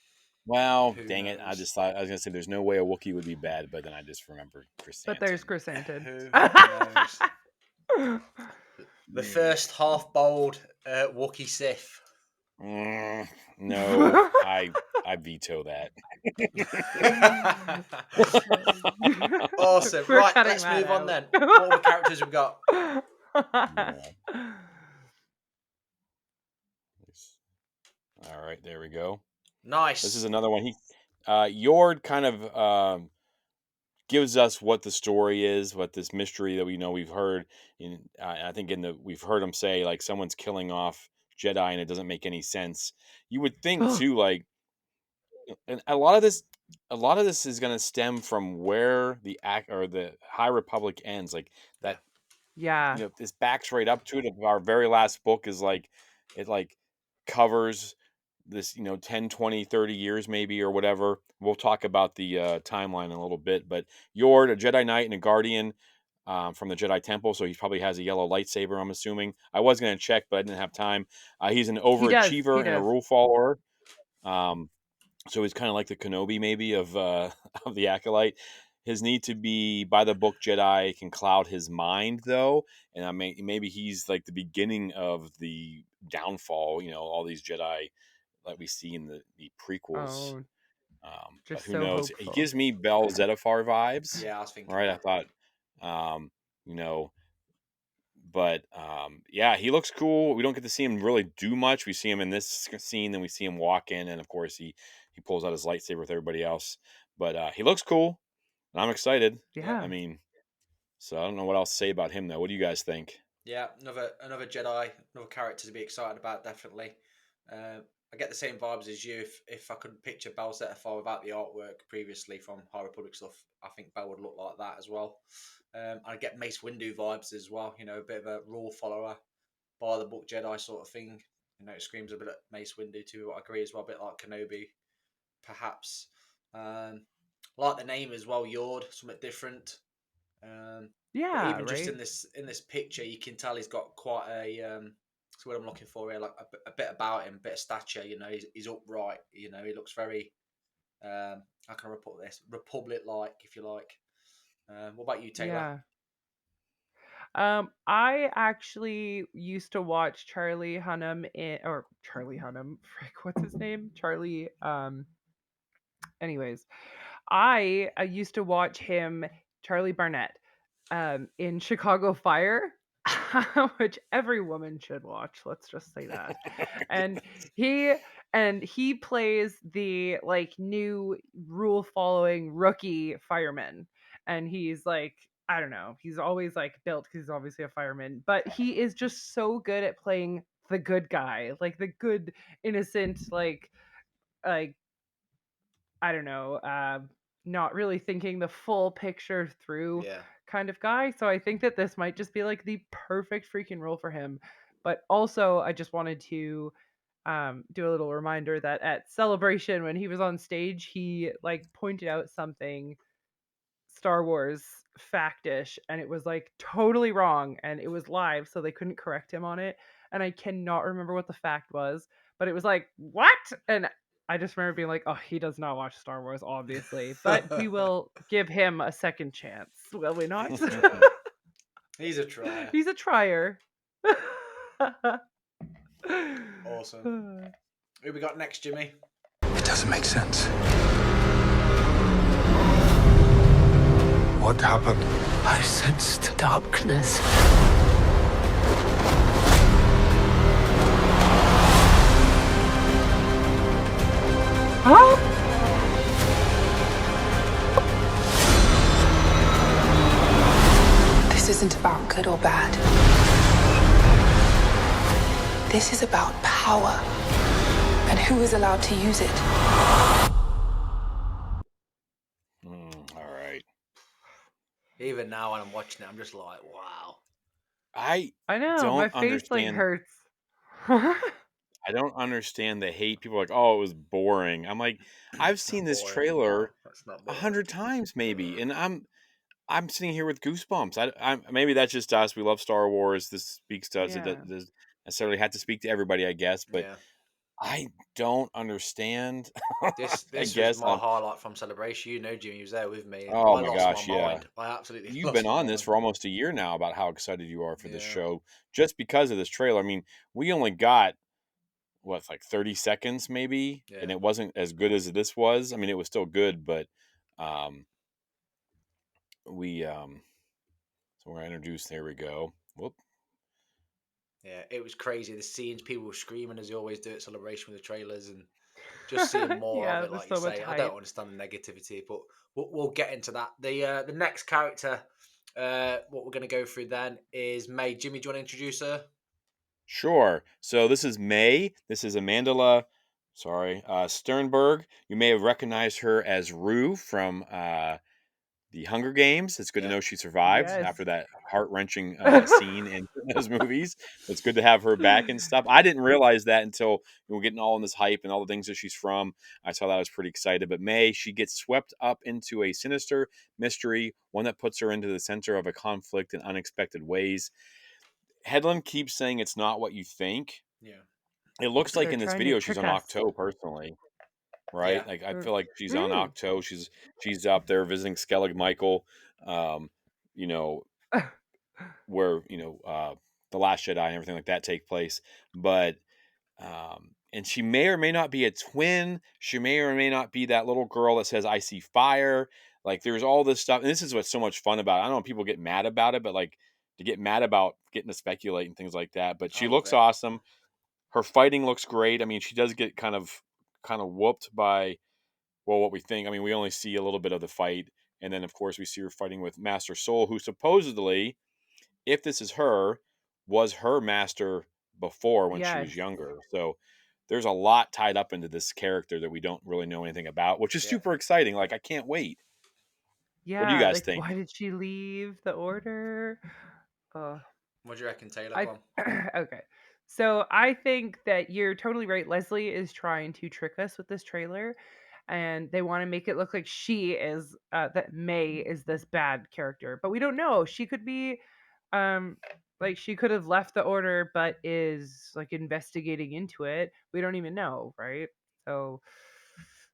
Speaker 3: Well,
Speaker 1: Who
Speaker 3: dang it! I
Speaker 1: knows?
Speaker 3: just thought I was gonna say there's no way a Wookiee would be bad, but then I just remembered
Speaker 2: But there's
Speaker 3: Chrysanthemum.
Speaker 2: Chrysanthemum.
Speaker 1: Who knows? The first half-bold Wookiee Sith.
Speaker 3: No, I veto that.
Speaker 1: Awesome.
Speaker 2: We're
Speaker 1: Right,
Speaker 2: cutting
Speaker 1: let's
Speaker 2: that
Speaker 1: move on
Speaker 2: out.
Speaker 1: then. What other characters we've got?
Speaker 3: Yeah. All right, there we go.
Speaker 1: Nice.
Speaker 3: This is another one. Yord kind of gives us what the story is, what this mystery that we've heard I think we've heard him say like someone's killing off Jedi and it doesn't make any sense. You would think too, like, and a lot of this is going to stem from where the High Republic ends, like that.
Speaker 2: Yeah.
Speaker 3: This backs right up to it. Our very last book is like it like covers this 10, 20, 30 years maybe or whatever. We'll talk about the timeline in a little bit, but Yord, a Jedi Knight and a Guardian from the Jedi Temple, so he probably has a yellow lightsaber, I'm assuming. I was going to check, but I didn't have time. He's an
Speaker 2: He does.
Speaker 3: overachiever and a
Speaker 2: does.
Speaker 3: rule follower. So he's kind of like the Kenobi maybe of of the Acolyte. His need to be by the book Jedi can cloud his mind, though, and maybe he's like the beginning of the downfall. All these Jedi that we see in the prequels.
Speaker 2: Oh,
Speaker 3: But
Speaker 2: just
Speaker 3: who
Speaker 2: so
Speaker 3: knows? He
Speaker 2: hopeful.
Speaker 3: gives me Bell Zettifar vibes.
Speaker 1: Yeah, I was thinking.
Speaker 3: Right, I thought, but yeah, he looks cool. We don't get to see him really do much. We see him in this scene, then we see him walk in, and of course he pulls out his lightsaber with everybody else. But he looks cool, and I'm excited.
Speaker 2: Yeah.
Speaker 3: I mean, so I don't know what else to say about him though. What do you guys think?
Speaker 1: Yeah, another Jedi, another character to be excited about, definitely. I get the same vibes as you. If I could picture Bell Zettifar without the artwork previously from High Republic stuff, I think Bell would look like that as well. I get Mace Windu vibes as well. A bit of a rule follower, by the book Jedi sort of thing. It screams a bit like Mace Windu too. I agree as well, a bit like Kenobi, perhaps. Like the name as well, Yord, something different.
Speaker 2: Yeah,
Speaker 1: but even
Speaker 2: right?
Speaker 1: just in this picture, you can tell he's got quite a that's what I'm looking for here, like a bit about him, a bit of stature. He's upright. He looks very how can I put this, Republic-like, if you like. What about you, Taylor?
Speaker 2: Yeah. I actually used to watch Charlie Hunnam frick, what's his name? Charlie. Anyways, I used to watch him, Charlie Barnett, in Chicago Fire, which every woman should watch. Let's just say that. And he plays the like new rule following rookie fireman, and he's like, I don't know, he's always like built because he's obviously a fireman, but he is just so good at playing the good guy, like the good innocent, like I don't know, not really thinking the full picture through
Speaker 1: Yeah.
Speaker 2: kind of guy. So I think that this might just be like the perfect freaking role for him. But also, I just wanted to do a little reminder that at Celebration, when he was on stage, he like pointed out something Star Wars factish, and it was like totally wrong, and it was live, so they couldn't correct him on it. And I cannot remember what the fact was, but it was like, what? And I just remember being like, oh, he does not watch Star Wars, obviously, but we will give him a second chance, will we not?
Speaker 1: He's a trier.
Speaker 2: He's a trier.
Speaker 1: Awesome. Who we got next, Jimmy?
Speaker 6: It doesn't make sense. What happened?
Speaker 7: I sensed darkness.
Speaker 6: This isn't about good or bad. This is about power and who is allowed to use it.
Speaker 3: All right.
Speaker 1: Even now, when I'm watching it, I'm just like, wow.
Speaker 3: I
Speaker 2: I know, my
Speaker 3: don't
Speaker 2: face like
Speaker 3: understand.
Speaker 2: hurts.
Speaker 3: I don't understand the hate. People are like, "Oh, it was boring." I'm like, I've
Speaker 1: It's
Speaker 3: seen
Speaker 1: not
Speaker 3: this
Speaker 1: boring.
Speaker 3: trailer
Speaker 1: That's not
Speaker 3: a
Speaker 1: boring.
Speaker 3: 100 times maybe, and I'm sitting here with goosebumps. I'm maybe that's just us. We love Star Wars. This speaks to us. It
Speaker 2: Yeah.
Speaker 3: doesn't necessarily have to speak to everybody, I guess. But
Speaker 1: Yeah.
Speaker 3: I don't understand.
Speaker 1: This
Speaker 3: I
Speaker 1: this was
Speaker 3: guess
Speaker 1: my
Speaker 3: on.
Speaker 1: highlight from Celebration. You know, Jimmy was there with me.
Speaker 3: Oh
Speaker 1: I
Speaker 3: my
Speaker 1: lost my
Speaker 3: gosh, yeah.
Speaker 1: mind. I absolutely
Speaker 3: You've been
Speaker 1: lost my
Speaker 3: on this
Speaker 1: mind.
Speaker 3: for almost a year now about how excited you are for this
Speaker 1: Yeah.
Speaker 3: show just because of this trailer. I mean, we only got what, like 30 seconds maybe,
Speaker 1: Yeah.
Speaker 3: and it wasn't as good as this was. I mean, it was still good, but um we so we're introduced. There we go. Whoop.
Speaker 1: Yeah. It was crazy. The scenes, people were screaming as they always do at Celebration with the trailers, and just seeing more of
Speaker 2: Yeah,
Speaker 1: it,
Speaker 2: there's
Speaker 1: like you
Speaker 2: so much
Speaker 1: say. I don't
Speaker 2: hype.
Speaker 1: understand the negativity, but we'll get into that. The next character, what we're going to go through then is May. Jimmy, do you want to introduce her?
Speaker 3: Sure. So this is May. This is Amandla, sorry, Sternberg. You may have recognized her as Rue from the Hunger Games. It's good to
Speaker 1: Yeah.
Speaker 3: know she survived
Speaker 2: Yes.
Speaker 3: after that heart wrenching scene in those movies. It's good to have her back and stuff. I didn't realize that until we were getting all in this hype and all the things that she's from. I saw that, I was pretty excited. But May, she gets swept up into a sinister mystery, one that puts her into the center of a conflict in unexpected ways. Headland keeps saying it's not what you think.
Speaker 1: Yeah.
Speaker 3: It looks like
Speaker 2: They're
Speaker 3: in this
Speaker 2: trying to
Speaker 3: video she's
Speaker 2: trick
Speaker 3: on
Speaker 2: us.
Speaker 3: Octo personally,
Speaker 1: Yeah.
Speaker 3: right? Like I
Speaker 2: Mm.
Speaker 3: feel like she's on
Speaker 2: Mm.
Speaker 3: Octo. She's up there visiting Skellig Michael, um, you know, where the Last Jedi and everything like that take place. But and she may or may not be a twin. She may or may not be that little girl that says "I see fire." Like there's all this stuff, and this is what's so much fun about it. I don't know if people get mad about it, but like to get mad about getting to speculate and things like that. But
Speaker 1: I
Speaker 3: she
Speaker 1: love
Speaker 3: looks
Speaker 1: it.
Speaker 3: awesome. Her fighting looks great. I mean, she does get kind of whooped by, well, what we think. I mean, we only see a little bit of the fight, and then of course we see her fighting with Master Soul, who supposedly, if this is her, was her master before when she was
Speaker 2: Yes.
Speaker 3: younger. So there's a lot tied up into this character that we don't really know anything about, which is
Speaker 1: Yeah.
Speaker 3: super exciting. Like I can't wait. What do you
Speaker 2: Yeah,
Speaker 3: guys
Speaker 2: like
Speaker 3: think?
Speaker 2: why did she leave the order? Uh
Speaker 1: What do you reckon, Taylor?
Speaker 2: I
Speaker 1: Go on.
Speaker 2: okay. So I think that you're totally right. Leslie is trying to trick us with this trailer, and they want to make it look like she is that May is this bad character, but we don't know. She could be, like she could have left the order, but is like investigating into it. We don't even know, right? So,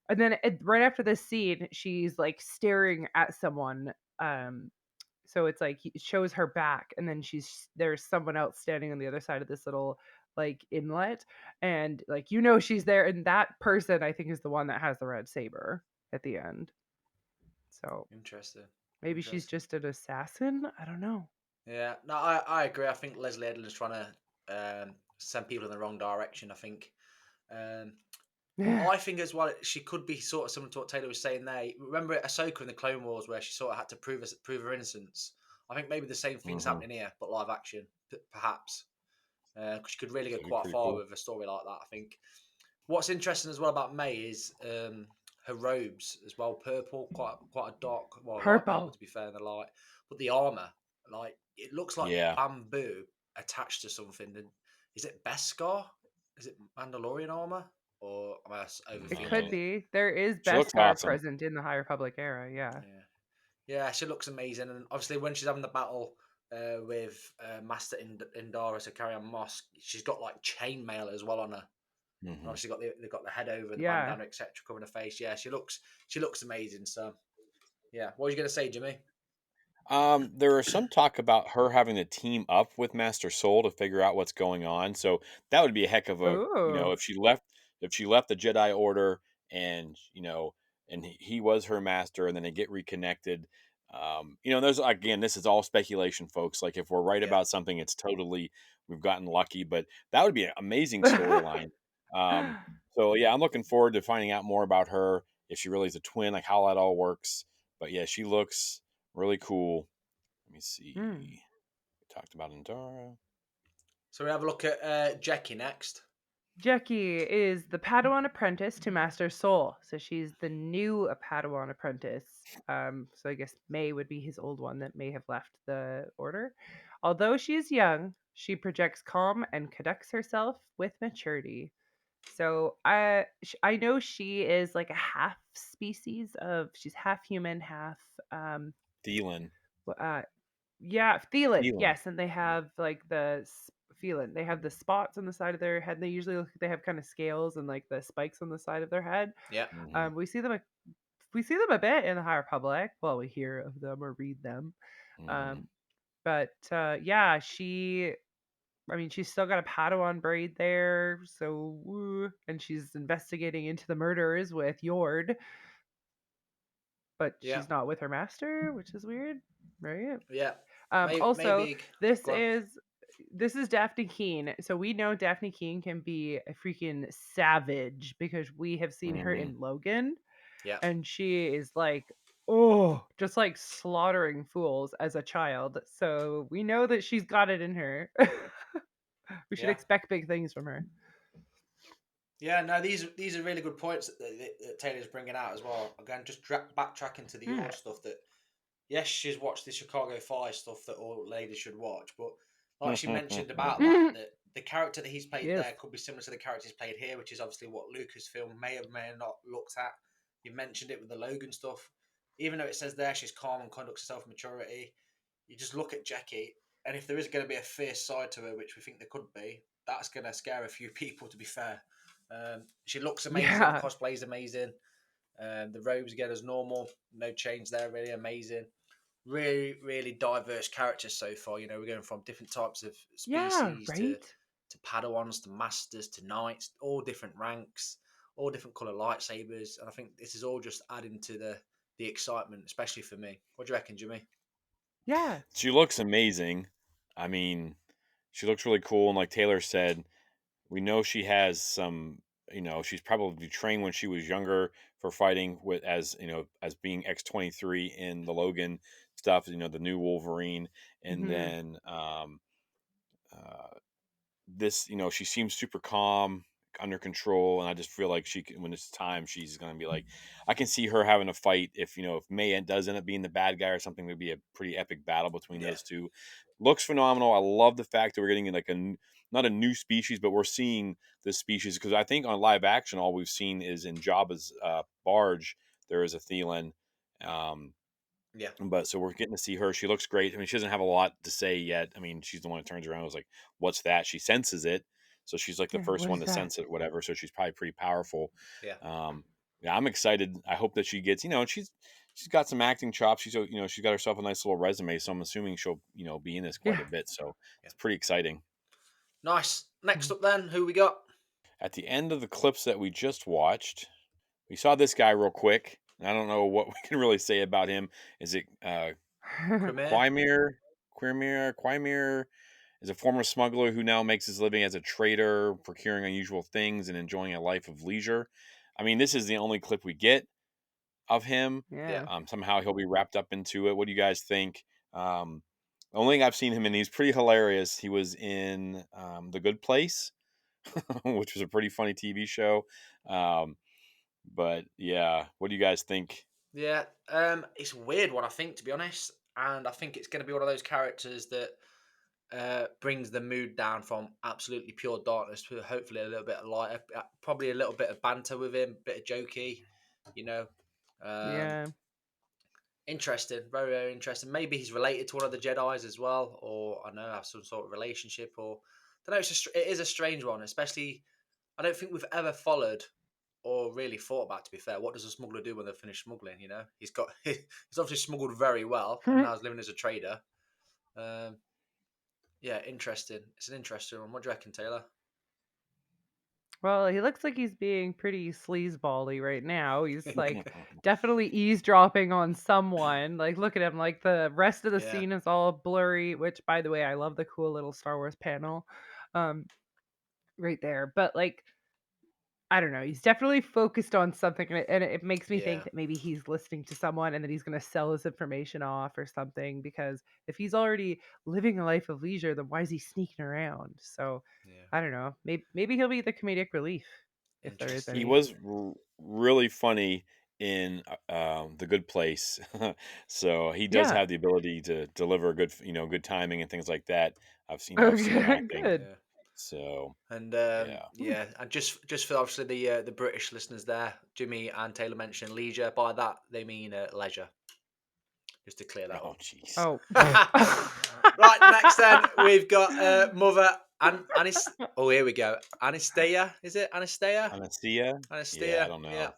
Speaker 2: and then right after this scene, she's like staring at someone. So it's like it shows her back, and then there's someone else standing on the other side of this little like inlet, and like she's there, and that person I think is the one that has the red saber at the end. So
Speaker 1: Interesting.
Speaker 2: maybe she's
Speaker 1: Interesting.
Speaker 2: just an assassin. I don't know.
Speaker 1: Yeah. No, I agree. I think Leslie Edlund is trying to send people in the wrong direction. I think. Um, I think as well, she could be sort of similar to what Taylor was saying there. Remember Ahsoka in the Clone Wars, where she sort of had to prove her innocence. I think maybe the same thing's
Speaker 3: Mm-hmm.
Speaker 1: happening here, but live action, perhaps. Because she could really go
Speaker 3: That'd be
Speaker 1: quite
Speaker 3: pretty
Speaker 1: far
Speaker 3: cool.
Speaker 1: with a story like that. I think. What's interesting as well about May is her robes as well, purple, quite a dark, well, light purple
Speaker 2: Purple.
Speaker 1: to be fair in the light, but the armor, like it looks like
Speaker 3: Yeah.
Speaker 1: bamboo attached to something. Is it Beskar? Is it Mandalorian armor, or am I
Speaker 2: It
Speaker 1: overthinking
Speaker 2: could
Speaker 3: Uh,
Speaker 1: it?
Speaker 2: be. There is
Speaker 3: she looks
Speaker 2: Beskar
Speaker 3: awesome.
Speaker 2: present in the High Republic era. Yeah.
Speaker 1: Yeah, yeah, she looks amazing, and obviously when she's having the battle with Master Indara to carry on Mosk, she's got like chainmail as well on her. And
Speaker 3: Mm-hmm.
Speaker 1: obviously they've got the head over, the
Speaker 2: Yeah.
Speaker 1: bandana, etc., covering her face. Yeah, she looks amazing. So yeah, what were you gonna say, Jimmy?
Speaker 3: There was some talk about her having to team up with Master Soul to figure out what's going on. So that would be a heck of a,
Speaker 2: Ooh.
Speaker 3: if she left the Jedi Order and and he was her master, and then they get reconnected. There's again, this is all speculation, folks. Like if we're right
Speaker 1: Yeah,
Speaker 3: about something, it's totally we've gotten lucky, but that would be an amazing storyline. Um, so yeah, I'm looking forward to finding out more about her, if she really is a twin, like how that all works. But yeah, she looks really cool. Let me
Speaker 2: Hmm.
Speaker 3: see. We talked about Andara.
Speaker 1: So we have a look at Jackie next.
Speaker 2: Jackie is the Padawan apprentice to Master Soul. So she's the new Padawan apprentice. So I guess May would be his old one that may have left the order. Although she is young, she projects calm and conducts herself with maturity. So I know she is like a half species of she's half human, half
Speaker 3: Thielen.
Speaker 2: uh yeah, Thielen.
Speaker 3: Thielen.
Speaker 2: Yes, and they have like Thielen. They have the spots on the side of their head. They usually look they have kind of scales and like the spikes on the side of their head.
Speaker 1: Yeah,
Speaker 3: Hmm.
Speaker 2: We see them a bit in the High Republic. Well, we hear of them or read them.
Speaker 3: Hmm.
Speaker 2: Um, but yeah, I mean, she's still got a Padawan braid there, so and she's investigating into the murders with Yord, but
Speaker 1: yeah,
Speaker 2: she's not with her master, which is weird, right?
Speaker 1: yeah.
Speaker 2: Also,
Speaker 1: Maybe.
Speaker 2: this
Speaker 1: Go on.
Speaker 2: is this is Daphne Keene. So we know Daphne Keene can be a freaking savage because we have seen her
Speaker 3: Hmm.
Speaker 2: in Logan,
Speaker 1: Yeah,
Speaker 2: and she is like, oh, just like slaughtering fools as a child. So we know that she's got it in her. We should
Speaker 1: yeah,
Speaker 2: expect big things from her.
Speaker 1: yeah. No, these are really good points that Taylor's bringing out as well. Again, just backtracking to the
Speaker 2: Hmm.
Speaker 1: your stuff that yes, she's watched the Chicago Fire stuff that all ladies should watch, but like she mentioned about that the character that he's played
Speaker 2: Yes.
Speaker 1: there could be similar to the character he's played here, which is obviously what Lucasfilm may have not looked at. You mentioned it with the Logan stuff. Even though it says there she's calm and conducts herself with maturity, you just look at Jackie, and if there is going to be a fierce side to her, which we think there could be, that's going to scare a few people. To be fair, she looks amazing.
Speaker 2: Yeah.
Speaker 1: Cosplay's amazing. The robes again as normal, no change there. Really amazing. Really, really diverse characters so far. You know, we're going from different types of
Speaker 2: Yeah,
Speaker 1: species
Speaker 2: right?
Speaker 1: to Padawans to masters to knights, all different ranks, all different color lightsabers, and I think this is all just adding to the excitement, especially for me. What do you reckon, Jimmy?
Speaker 2: Yeah.
Speaker 3: She looks amazing. I mean, she looks really cool. And like Taylor said, we know she has some, she's probably trained when she was younger for fighting with, as, as being X-23 in the Logan stuff, the new Wolverine. And
Speaker 2: Hmm.
Speaker 3: then, uh, this, she seems super calm, under control, and I just feel like when it's time, she's going to be like, I can see her having a fight if if May does end up being the bad guy or something. Would be a pretty epic battle between
Speaker 1: Yeah,
Speaker 3: those two. Looks phenomenal. I love the fact that we're getting like not a new species, but we're seeing this species, because I think on live action all we've seen is in Jabba's barge there is a Thielen. Um,
Speaker 1: yeah,
Speaker 3: but so we're getting to see her. She looks great. I mean, she doesn't have a lot to say yet. I mean, she's the one that turns around and was like, "What's that?" She senses it, so she's like the
Speaker 2: Yeah,
Speaker 3: first
Speaker 2: what
Speaker 3: one
Speaker 2: is
Speaker 3: to
Speaker 2: that?
Speaker 3: sense it, whatever. So she's probably pretty powerful.
Speaker 1: yeah,
Speaker 3: Um, yeah, I'm excited. I hope that she gets. She's got some acting chops. She's got herself a nice little resume. So I'm assuming she'll be in this quite
Speaker 2: Yeah.
Speaker 3: a bit. So
Speaker 1: yeah.
Speaker 3: it's pretty exciting.
Speaker 1: Nice. Next
Speaker 2: Mhm.
Speaker 1: up, then, who we got?
Speaker 3: At the end of the clips that we just watched, we saw this guy real quick. I don't know what we can really say about him. Is it
Speaker 1: Cremere.
Speaker 3: Quimir? Quimir is a former smuggler who now makes his living as a trader, procuring unusual things and enjoying a life of leisure. I mean, this is the only clip we get of him.
Speaker 1: Yeah,
Speaker 2: Yeah.
Speaker 3: Somehow he'll be wrapped up into it. What do you guys think? The only thing I've seen him in, he's pretty hilarious. He was in The Good Place, which was a pretty funny TV show. Um, but yeah, what do you guys think?
Speaker 1: yeah. It's a weird one, I think, to be honest, and I think it's going to be one of those characters that brings the mood down from absolutely pure darkness to hopefully a little bit of light, probably a little bit of banter with him, bit of jokey, you know. Um,
Speaker 2: Yeah.
Speaker 1: Interesting, very, very interesting. Maybe he's related to one of the Jedi's as well, or I don't know, have some sort of relationship, or I don't know. It is a strange one, especially. I don't think we've ever followed or really thought about. To be fair, what does a smuggler do when they're finished smuggling? You know, he's obviously smuggled very well, and now he's living as a trader. Um, yeah, interesting. It's an interesting one. What do you reckon, Taylor?
Speaker 2: Well, he looks like he's being pretty sleazebally right now. He's like definitely eavesdropping on someone. Like, look at him. Like, the rest of the
Speaker 1: Yeah,
Speaker 2: scene is all blurry, which, by the way, I love the cool little Star Wars panel right there. But, like, I don't know. He's definitely focused on something, and it makes me think
Speaker 1: Yeah,
Speaker 2: that maybe he's listening to someone and that he's going to sell his information off or something. Because if he's already living a life of leisure, then why is he sneaking around? So
Speaker 1: yeah.
Speaker 2: I don't know. Maybe he'll be the comedic relief if there is
Speaker 3: He
Speaker 1: Interesting.
Speaker 2: any.
Speaker 3: was really funny in The Good Place, so he does
Speaker 2: Yeah.
Speaker 3: have the ability to deliver good, good timing and things like that. I've seen him
Speaker 2: Okay.
Speaker 3: acting,
Speaker 2: Good.
Speaker 1: Yeah.
Speaker 3: so
Speaker 1: And
Speaker 3: yeah.
Speaker 2: Hmm.
Speaker 1: yeah, and just for obviously the British listeners there, Jimmy and Taylor mentioned leisure. By that they mean leisure. Just to clear that
Speaker 3: Oh,
Speaker 1: up.
Speaker 3: jeez.
Speaker 2: Oh.
Speaker 1: Right, next then we've got Mother Anis. Oh, here we go. Anistea, is it Anistea?
Speaker 3: Anastasia? Yeah, I
Speaker 1: Anistea,
Speaker 3: don't
Speaker 1: yeah.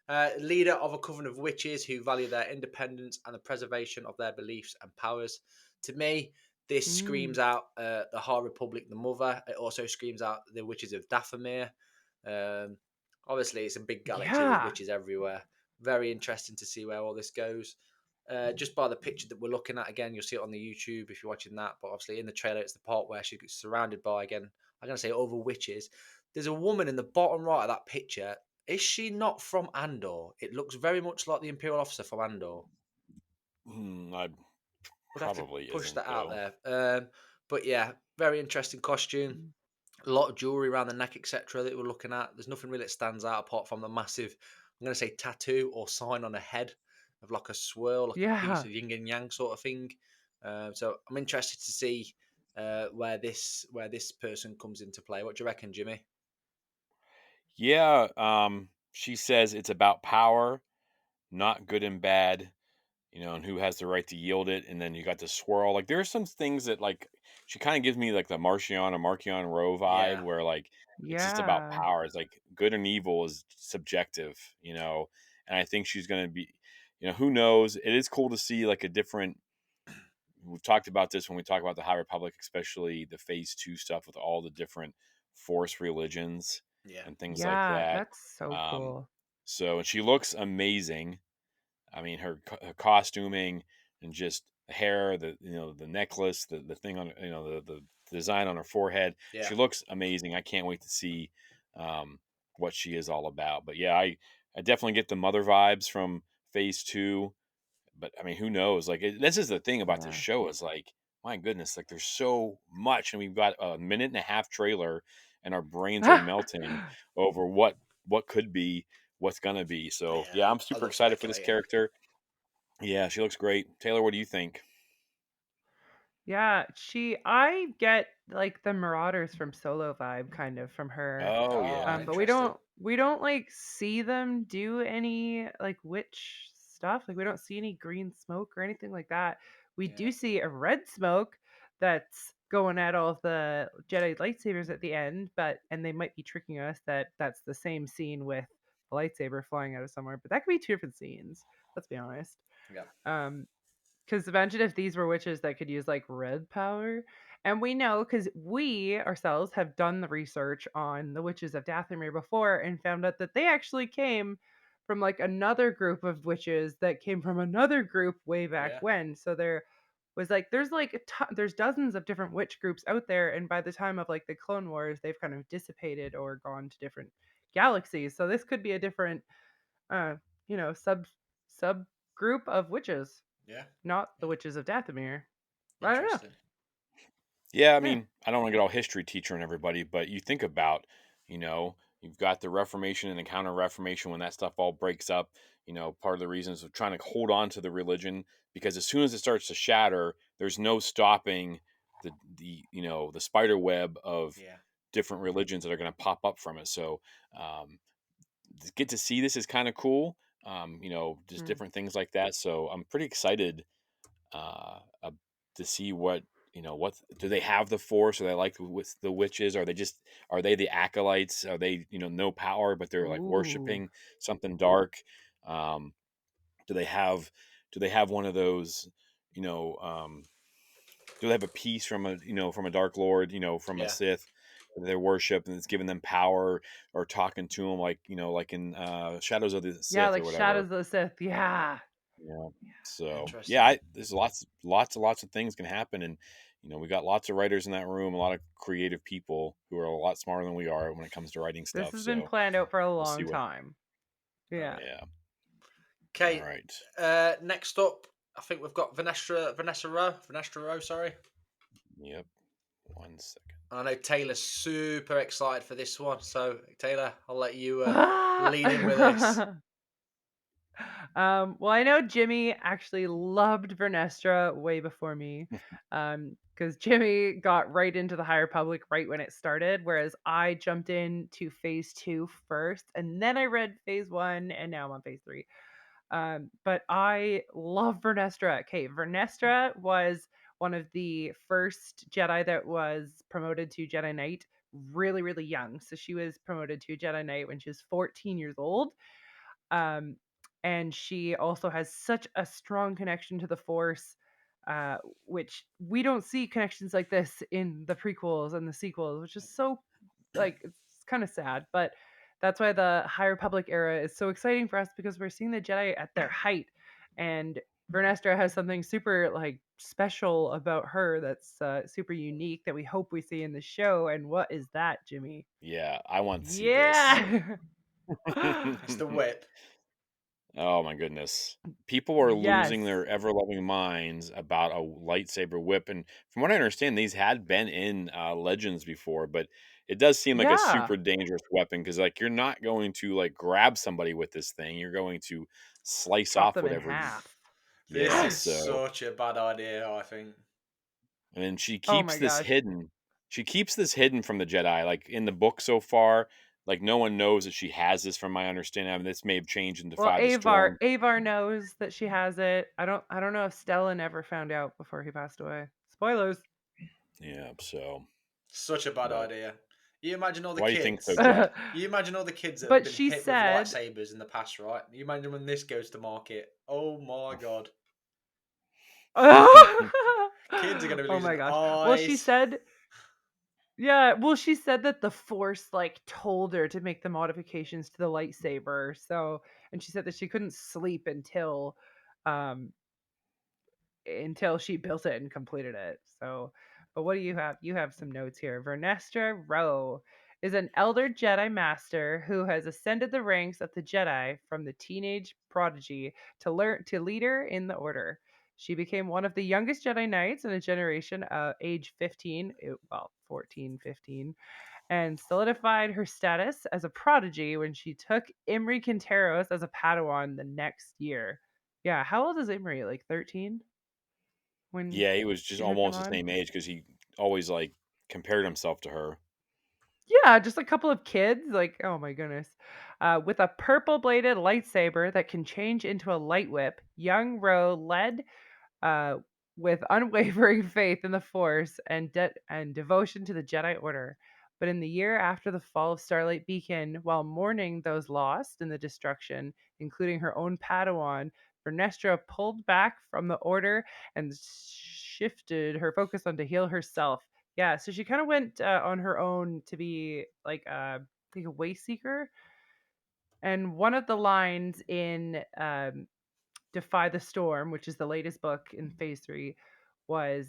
Speaker 3: know.
Speaker 1: Leader of a coven of witches who value their independence and the preservation of their beliefs and powers. To me, this screams
Speaker 2: Mm.
Speaker 1: out the High Republic, the Mother. It also screams out the witches of Dathomir. Um, Obviously, it's a big galaxy. There's
Speaker 2: Yeah.
Speaker 1: witches everywhere. Very interesting to see where all this goes. Just by the picture that we're looking at, again, you'll see it on the YouTube if you're watching that. But obviously, in the trailer, it's the part where she's surrounded by, again, I'm going to say other witches. There's a woman in the bottom right of that picture. Is she not from Andor? It looks very much like the Imperial officer from Andor.
Speaker 3: I
Speaker 1: Would have to
Speaker 3: probably
Speaker 1: push
Speaker 3: isn't
Speaker 1: that out
Speaker 3: though.
Speaker 1: there. But yeah, very interesting costume.
Speaker 2: Mm.
Speaker 1: A lot of jewelry around the neck, etc. that we're looking at. There's nothing really that stands out apart from the massive, I'm going to say tattoo or sign on her head of like a swirl, like a piece
Speaker 2: Yeah.
Speaker 1: of yin and yang sort of thing. So I'm interested to see where this person comes into play. What do you reckon, Jimmy?
Speaker 3: Yeah, she says it's about power, not good and bad, and who has the right to yield it. And then you got the swirl. Like there are some things that like she kind of gives me like the Markion Row vibe,
Speaker 1: Yeah,
Speaker 3: where like it's just about
Speaker 2: Yeah.
Speaker 3: power. It's like good and evil is subjective, And I think she's gonna be, who knows? It is cool to see like a different. We've talked about this when we talk about the High Republic, especially the Phase Two stuff with all the different Force religions
Speaker 1: yeah,
Speaker 3: and things like
Speaker 2: Yeah.
Speaker 3: that.
Speaker 2: That's so
Speaker 3: Um,
Speaker 2: cool.
Speaker 3: so and she looks amazing. I mean, her costuming and just the hair, the necklace, the thing on, the design on her forehead.
Speaker 1: yeah,
Speaker 3: She looks amazing. I can't wait to see um, what she is all about. But yeah, I definitely get the mother vibes from Phase Two. But I mean, who knows? Like, this is the thing about this
Speaker 2: Yeah.
Speaker 3: show is like, my goodness, like there's so much, and we've got a minute and a half trailer, and our brains are melting over what could be, what's gonna be. So
Speaker 1: yeah.
Speaker 3: yeah, I'm
Speaker 1: I
Speaker 3: super
Speaker 1: love
Speaker 3: excited for this
Speaker 1: speculating.
Speaker 3: character. Yeah, she looks great. Taylor, what do you think?
Speaker 2: Yeah, I get like the Marauders from Solo vibe kind of from her.
Speaker 3: Oh
Speaker 1: Ah,
Speaker 3: yeah.
Speaker 2: But
Speaker 1: interesting.
Speaker 2: we don't like see them do any like witch stuff. Like we don't see any green smoke or anything like that. We
Speaker 1: Yeah,
Speaker 2: do see a red smoke that's going at all of the Jedi lightsabers at the end, but and they might be tricking us that that's the same scene with a lightsaber flying out of somewhere, but that could be two different scenes. Let's be honest.
Speaker 1: yeah,
Speaker 2: Um, because imagine if these were witches that could use like red power. And we know because we ourselves have done the research on the witches of Dathomir before and found out that they actually came from like another group of witches that came from another group way back
Speaker 1: yeah,
Speaker 2: when. So there was like there's like there's dozens of different witch groups out there, and by the time of like the Clone Wars, they've kind of dissipated or gone to different galaxies. So this could be a different uh sub group of witches,
Speaker 1: yeah,
Speaker 2: not the
Speaker 1: yeah.
Speaker 2: witches of Dathomir. I don't know.
Speaker 1: Interesting.
Speaker 3: Yeah, I
Speaker 2: Yeah.
Speaker 3: mean, I don't want to get all history teacher on everybody, but you think about, you've got the Reformation and the Counter Reformation when that stuff all breaks up. Part of the reasons of trying to hold on to the religion because as soon as it starts to shatter, there's no stopping the spider web of
Speaker 1: Yeah,
Speaker 3: different religions that are going to pop up from it. So, um, get to see this is kind of cool. Just
Speaker 2: Mm.
Speaker 3: different things like that. So I'm pretty excited uh, uh, to see what do they have the force? Are they like with the witches? Are they the acolytes? Are they no power but they're like
Speaker 2: Ooh.
Speaker 3: worshiping something dark? Um, do they have one of those? You know, um, do they have a piece from a dark lord? From a
Speaker 1: yeah,
Speaker 3: Sith? That they worship and it's giving them power or talking to them like like in Shadows of the
Speaker 2: Yeah,
Speaker 3: Sith or
Speaker 2: like
Speaker 3: whatever.
Speaker 2: Shadows of the Sith. Yeah.
Speaker 3: Yeah. So
Speaker 1: Interesting.
Speaker 3: there's lots of things can happen, and we got lots of writers in that room, a lot of creative people who are a lot smarter than we are when it comes to writing
Speaker 2: This
Speaker 3: stuff.
Speaker 2: has been
Speaker 3: So
Speaker 2: planned out for a
Speaker 3: we'll see
Speaker 2: long
Speaker 3: what.
Speaker 2: time.
Speaker 1: Oh
Speaker 2: Yeah.
Speaker 1: yeah.
Speaker 3: Yeah. All
Speaker 1: Okay.
Speaker 3: right.
Speaker 1: Next up, I think we've got Vanessa Rowe. Sorry.
Speaker 3: Yep. 1 second.
Speaker 1: I know Taylor's super excited for this one, so Taylor, I'll let you lead in with this.
Speaker 2: Well, I know Jimmy actually loved Vernestra way before me. Because Jimmy got right into the High Republic right when it started, whereas I jumped in to phase 2 first, and then I read phase 1, and now I'm on phase 3. But I love Vernestra. Okay, Vernestra was one of the first Jedi that was promoted to Jedi Knight really, really young. So she was promoted to Jedi Knight when she was 14 years old. Um, and she also has such a strong connection to the Force, uh, which we don't see connections like this in the prequels and the sequels, which is so like it's kind of sad. But that's why the High Republic era is so exciting for us because we're seeing the Jedi at their height, and Vernestra has something super like special about her that's super unique that we hope we see in the show. And what is that, Jimmy?
Speaker 3: Yeah, I want to see this.
Speaker 2: Yeah.
Speaker 1: It's the whip.
Speaker 3: Oh my goodness. People are
Speaker 2: Yes.
Speaker 3: losing their ever loving minds about a lightsaber whip. And from what I understand, these had been in Legends before, but it does seem like a
Speaker 2: Yeah.
Speaker 3: super dangerous weapon because, like, you're not going to like grab somebody with this thing. You're going to slice
Speaker 2: Chop
Speaker 3: off
Speaker 2: them in
Speaker 3: whatever you.
Speaker 2: half.
Speaker 1: This
Speaker 3: Yeah.
Speaker 1: is
Speaker 3: So,
Speaker 1: such a bad idea, I think.
Speaker 3: and she
Speaker 2: Oh
Speaker 3: keeps
Speaker 2: my
Speaker 3: this
Speaker 2: gosh.
Speaker 3: hidden. She keeps this hidden from the Jedi. Like in the book so far, like no one knows that she has this. From my understanding, I mean, this may have changed in
Speaker 2: Well,
Speaker 3: Defy the Storm.
Speaker 2: Avar knows that she has it. I don't know if Stellan ever found out before he passed away. Spoilers.
Speaker 3: Yeah. So,
Speaker 1: Such a bad
Speaker 3: but
Speaker 1: idea. You imagine all the
Speaker 3: why do you think so,
Speaker 1: kids.
Speaker 3: Jed?
Speaker 1: You imagine all the kids that have
Speaker 2: But
Speaker 1: been
Speaker 2: she
Speaker 1: hit with
Speaker 2: said,
Speaker 1: lightsabers in the past, right? You imagine when this goes to market. Oh my god. Kids are going to be
Speaker 2: "Oh
Speaker 1: losing
Speaker 2: my gosh." Well, she
Speaker 1: eyes.
Speaker 2: said yeah, well, she said that the Force like told her to make the modifications to the lightsaber. So, and she said that she couldn't sleep um until she built it and completed it. So, but what do you have? You have some notes here. Vernestra Rowe is an elder Jedi master who has ascended the ranks of the Jedi from the teenage prodigy to leader in the order. She became one of the youngest Jedi Knights in a generation age 15, well, 14, 15, and solidified her status as a prodigy when she took Imri Quinteros as a Padawan the next year. Yeah, how old is Imri? Like 13? When
Speaker 3: Yeah, he was just
Speaker 2: she took him
Speaker 3: almost the
Speaker 2: on?
Speaker 3: same age because he always like compared himself to her.
Speaker 2: Yeah, just a couple of kids. Like, oh my goodness. With a purple bladed lightsaber that can change into a light whip, young Ro led uh, with unwavering faith in the Force and devotion to the Jedi Order. But in the year after the fall of Starlight Beacon, while mourning those lost in the destruction, including her own Padawan, Vernestra pulled back from the Order and shifted her focus on to heal herself. Yeah, so she kind of went on her own to be like a way seeker. And one of the lines in Defy the Storm, which is the latest book in phase 3, was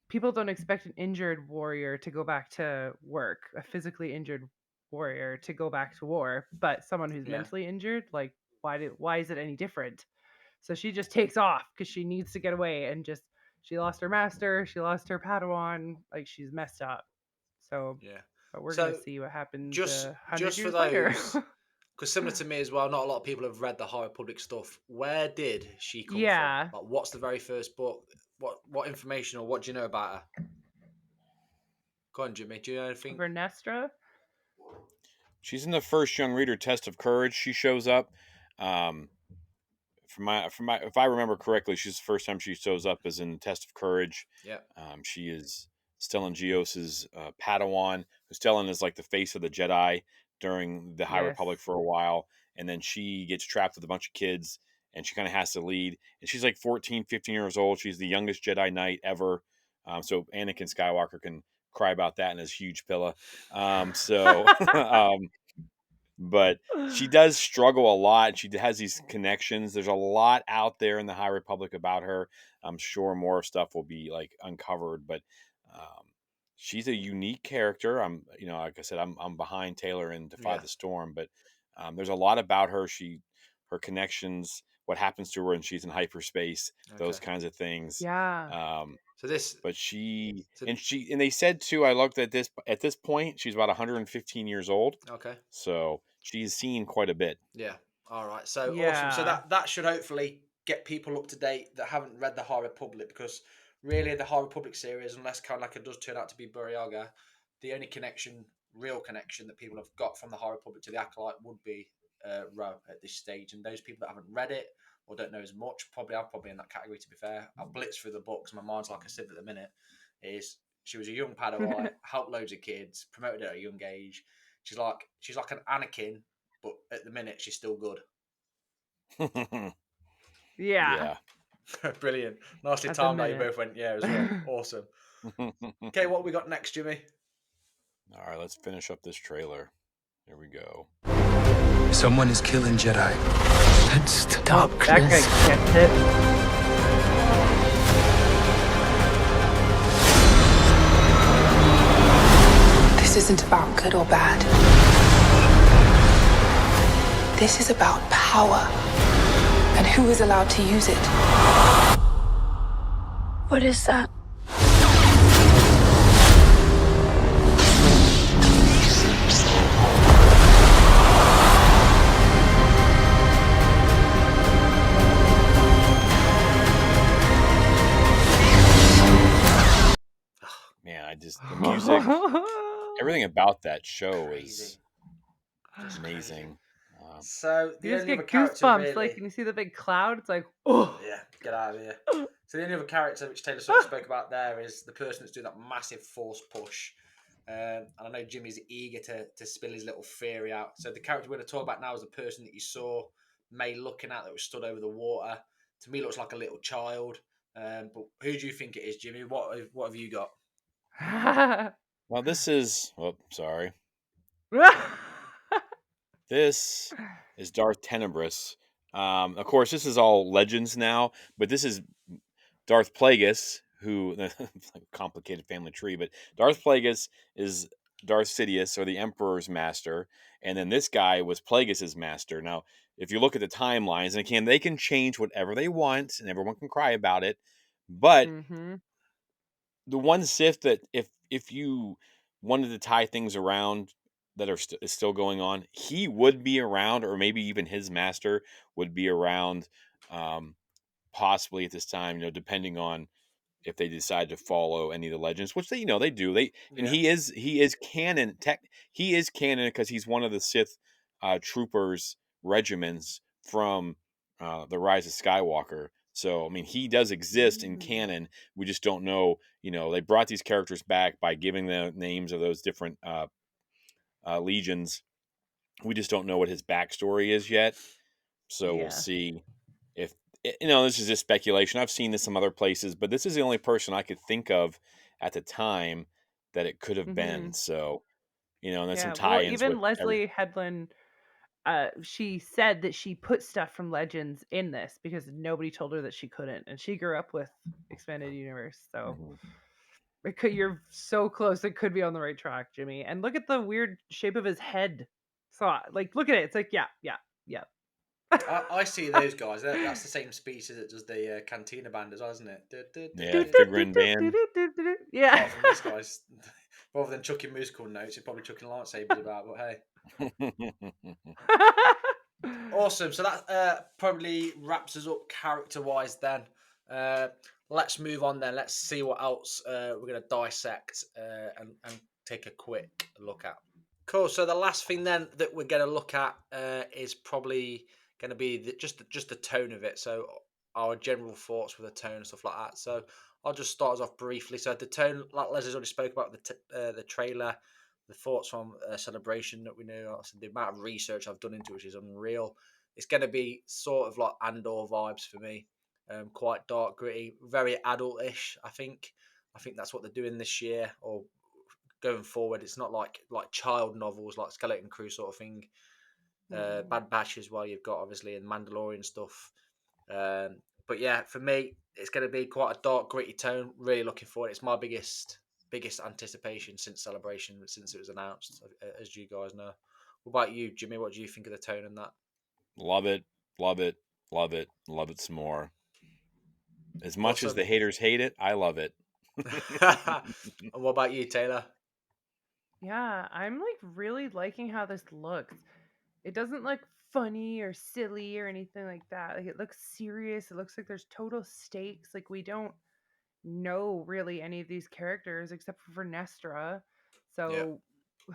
Speaker 2: people don't expect an injured warrior to go back to work, a physically injured warrior to go back to war, but someone who's
Speaker 1: Yeah.
Speaker 2: mentally injured, like why is it any different? So she just takes off because she needs to get away and just she lost her master, she lost her Padawan, like she's messed up. So,
Speaker 1: Yeah.
Speaker 2: but we're gonna
Speaker 1: So
Speaker 2: see what happens
Speaker 1: just
Speaker 2: 100
Speaker 1: just for
Speaker 2: years later.
Speaker 1: those, because similar to me as well, not a lot of people have read the High Republic stuff. Where did she come from?
Speaker 2: Yeah,
Speaker 1: Like, what's the very first book? What information or what do you know about her? Go on, Jimmy. Do you know anything?
Speaker 2: Vernestra.
Speaker 3: She's in the first young reader test of courage. She shows up. Um, from my if I remember correctly, she's the first time she shows up is in Test of Courage.
Speaker 1: Yeah.
Speaker 3: She is Stellan Gios's Padawan, who Stellan is like the face of the Jedi during the High
Speaker 2: Yes.
Speaker 3: Republic for a while, and then she gets trapped with a bunch of kids, and she kind of has to lead. And she's like 14, 15 years old. She's the youngest Jedi Knight ever. So Anakin Skywalker can cry about that in his huge pillow. So but she does struggle a lot. She has these connections. There's a lot out there in the High Republic about her. I'm sure more stuff will be like uncovered, but um, she's a unique character. Like I said, I'm behind Taylor in Defy
Speaker 1: Yeah.
Speaker 3: the Storm, but there's a lot about her. Her connections, what happens to her when she's in hyperspace, those
Speaker 1: Okay.
Speaker 3: kinds of things.
Speaker 2: Yeah.
Speaker 3: Um,
Speaker 1: So this.
Speaker 3: but she
Speaker 1: So,
Speaker 3: and they said too. I looked at this point. She's about 115 years old,
Speaker 1: okay.
Speaker 3: so she's seen quite a bit.
Speaker 1: Yeah. All right. So awesome. So
Speaker 2: Yeah.
Speaker 1: that should hopefully get people up to date that haven't read the High Republic, because really the High Republic series, unless kind of like it does turn out to be Buryaga, the only real connection that people have got from the High Republic to the Acolyte would be Roe at this stage. And those people that haven't read it or don't know as much, I'm probably in that category. To be fair, I'll blitz through the books. My mind's like a sieve at the minute. Is she was a young Padawan, helped loads of kids, promoted at a young age. She's like an Anakin, but at the minute she's still good.
Speaker 2: Yeah.
Speaker 3: Yeah.
Speaker 1: Brilliant. Nicely
Speaker 2: At the
Speaker 1: timed how you
Speaker 2: minute.
Speaker 1: both went, yeah, as well. Awesome. Okay, what we got next, Jimmy?
Speaker 3: All right, let's finish up this trailer. Here we go.
Speaker 7: Someone is killing Jedi. That's the
Speaker 2: That guy
Speaker 7: darkness.
Speaker 2: gets it.
Speaker 6: This isn't about good or bad. This is about power and who is allowed to use it.
Speaker 5: What is that?
Speaker 3: Man, the music, everything about that show is
Speaker 1: Just
Speaker 3: amazing.
Speaker 1: So
Speaker 2: You
Speaker 1: the
Speaker 2: just
Speaker 1: only other
Speaker 2: get
Speaker 1: character
Speaker 2: goosebumps,
Speaker 1: really,
Speaker 2: like when you see the big cloud. It's like, oh
Speaker 1: yeah, get out of here. So the only other character which Taylor sort of spoke about there is the person that's doing that massive force push. And I know Jimmy's eager to spill his little theory out. So the character we're going to talk about now is the person that you saw May looking at that was stood over the water. To me, looks like a little child. But who do you think it is, Jimmy? What have you got?
Speaker 3: Well, this is. Oh, sorry. This is Darth Tenebrous. Of course, this is all legends now, but this is Darth Plagueis, who complicated family tree, but Darth Plagueis is Darth Sidious, or the Emperor's master, and then this guy was Plagueis's master. Now, if you look at the timelines, and again, they can change whatever they want, and everyone can cry about it, but
Speaker 2: Mm-hmm.
Speaker 3: the one Sith that if you wanted to tie things around that is still going on, he would be around, or maybe even his master would be around, um, possibly at this time. Depending on if they decide to follow any of the legends, which they do. And
Speaker 1: Yeah,
Speaker 3: he is canon. He is canon because he's one of the Sith troopers regiments from the Rise of Skywalker. So I mean, he does exist in canon. We just don't know. They brought these characters back by giving the names of those different legions. We just don't know what his backstory is yet. So we'll
Speaker 2: Yeah.
Speaker 3: see if this is just speculation. I've seen this some other places, but this is the only person I could think of at the time that it could have
Speaker 2: Mm-hmm.
Speaker 3: been. So, and then some
Speaker 2: Yeah. Well,
Speaker 3: tie-ins with
Speaker 2: even Leslie Headland, she said that she put stuff from Legends in this because nobody told her that she couldn't, and she grew up with Expanded Universe, so
Speaker 3: Mhm.
Speaker 2: you're so close. It could be on the right track, Jimmy. And look at the weird shape of his head. So, like, look at it. It's like, yeah, yeah, yeah.
Speaker 1: I see those guys. That's the same species that does the Cantina band as well, isn't it?
Speaker 3: Yeah, figurine band.
Speaker 2: Yeah.
Speaker 1: Apart from this guy's, rather than chucking musical notes, he's probably chucking lightsabers about. But hey, awesome. So that probably wraps us up character-wise. Then let's move on. Then let's see what else we're going to dissect and take a quick look at. Cool. So the last thing then that we're going to look at is probably going to be just the tone of it. So our general thoughts with the tone and stuff like that. So I'll just start us off briefly. So the tone, like Leslie's already spoke about the trailer, the thoughts from Celebration that we knew, the amount of research I've done into it, which is unreal. It's going to be sort of like Andor vibes for me. Quite dark, gritty, very adult-ish. I think that's what they're doing this year, or going forward. It's not like child novels like Skeleton Crew sort of thing.
Speaker 2: Mhm.
Speaker 1: Bad Batch as well. You've got obviously and Mandalorian stuff. But yeah, for me, it's going to be quite a dark, gritty tone. Really looking forward. It's my biggest anticipation since Celebration, since it was announced, as you guys know. What about you, Jimmy? What do you think of the tone in that?
Speaker 3: Love it, love it, love it, love it some more. As much as
Speaker 1: Awesome.
Speaker 3: the haters hate it, I love it.
Speaker 1: And what about you, Taylor?
Speaker 2: Yeah, I'm like really liking how this looks. It doesn't look funny or silly or anything like that. Like it looks serious. It looks like there's total stakes. Like we don't know really any of these characters except for Nestra.
Speaker 1: Yeah.
Speaker 2: So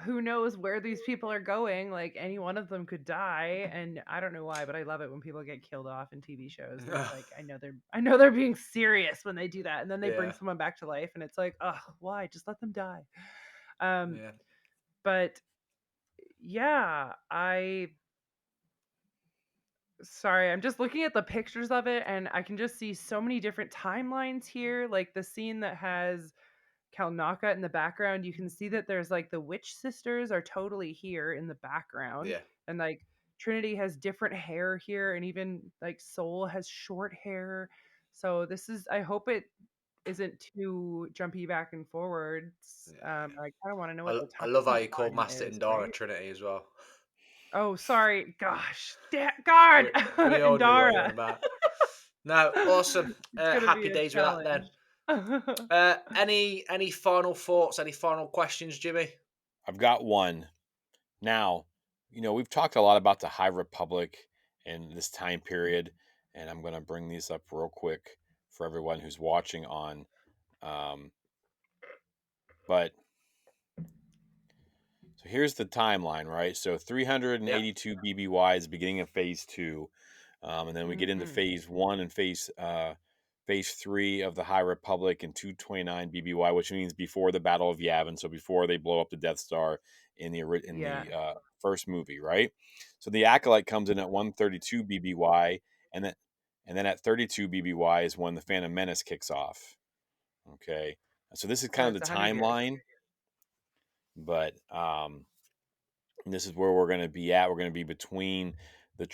Speaker 2: who knows where these people are going? Like any one of them could die, and I don't know why, but I love it when people get killed off in TV shows, and it's like I know they're being serious when they do that, and then they bring
Speaker 1: Yeah.
Speaker 2: someone back to life, and it's like, oh, why? Just let them die. Um,
Speaker 1: Yeah.
Speaker 2: but yeah, sorry, I'm just looking at the pictures of it, and I can just see so many different timelines here. Like the scene that has Kalnaka in the background, you can see that there's like the witch sisters are totally here in the background,
Speaker 1: Yeah.
Speaker 2: and like Trinity has different hair here, and even like Soul has short hair. So this is, I hope it isn't too jumpy back and forwards.
Speaker 1: Yeah.
Speaker 2: I kind of want to know what
Speaker 1: I,
Speaker 2: the
Speaker 1: I love how you called
Speaker 2: timeline
Speaker 1: Master
Speaker 2: is,
Speaker 1: Indara
Speaker 2: right?
Speaker 1: Trinity as well.
Speaker 2: Oh, sorry. Gosh, God,
Speaker 1: We all knew what you're on
Speaker 2: Indara.
Speaker 1: about. No, awesome.
Speaker 2: It's gonna
Speaker 1: Happy
Speaker 2: be a
Speaker 1: days with that then.
Speaker 2: challenge.
Speaker 1: Any final thoughts? Any final questions, Jimmy?
Speaker 3: I've got one. Now, we've talked a lot about the High Republic and this time period, and I'm going to bring these up real quick for everyone who's watching on. Um, but so here's the timeline, right? So
Speaker 1: Yeah.
Speaker 3: 382 BBY is the beginning of phase two, and then we get into
Speaker 2: Hmm.
Speaker 3: phase one and phase three of the High Republic and 229 BBY, which means before the Battle of Yavin, so before they blow up the Death Star in
Speaker 2: Yeah.
Speaker 3: the first movie, right? So the Acolyte comes in at 132 BBY, and then at 32 BBY is when the Phantom Menace kicks off. Okay, so this is
Speaker 2: So
Speaker 3: kind
Speaker 2: it's
Speaker 3: of the
Speaker 2: 100 years.
Speaker 3: timeline, but and this is where we're going to be at. We're going to be between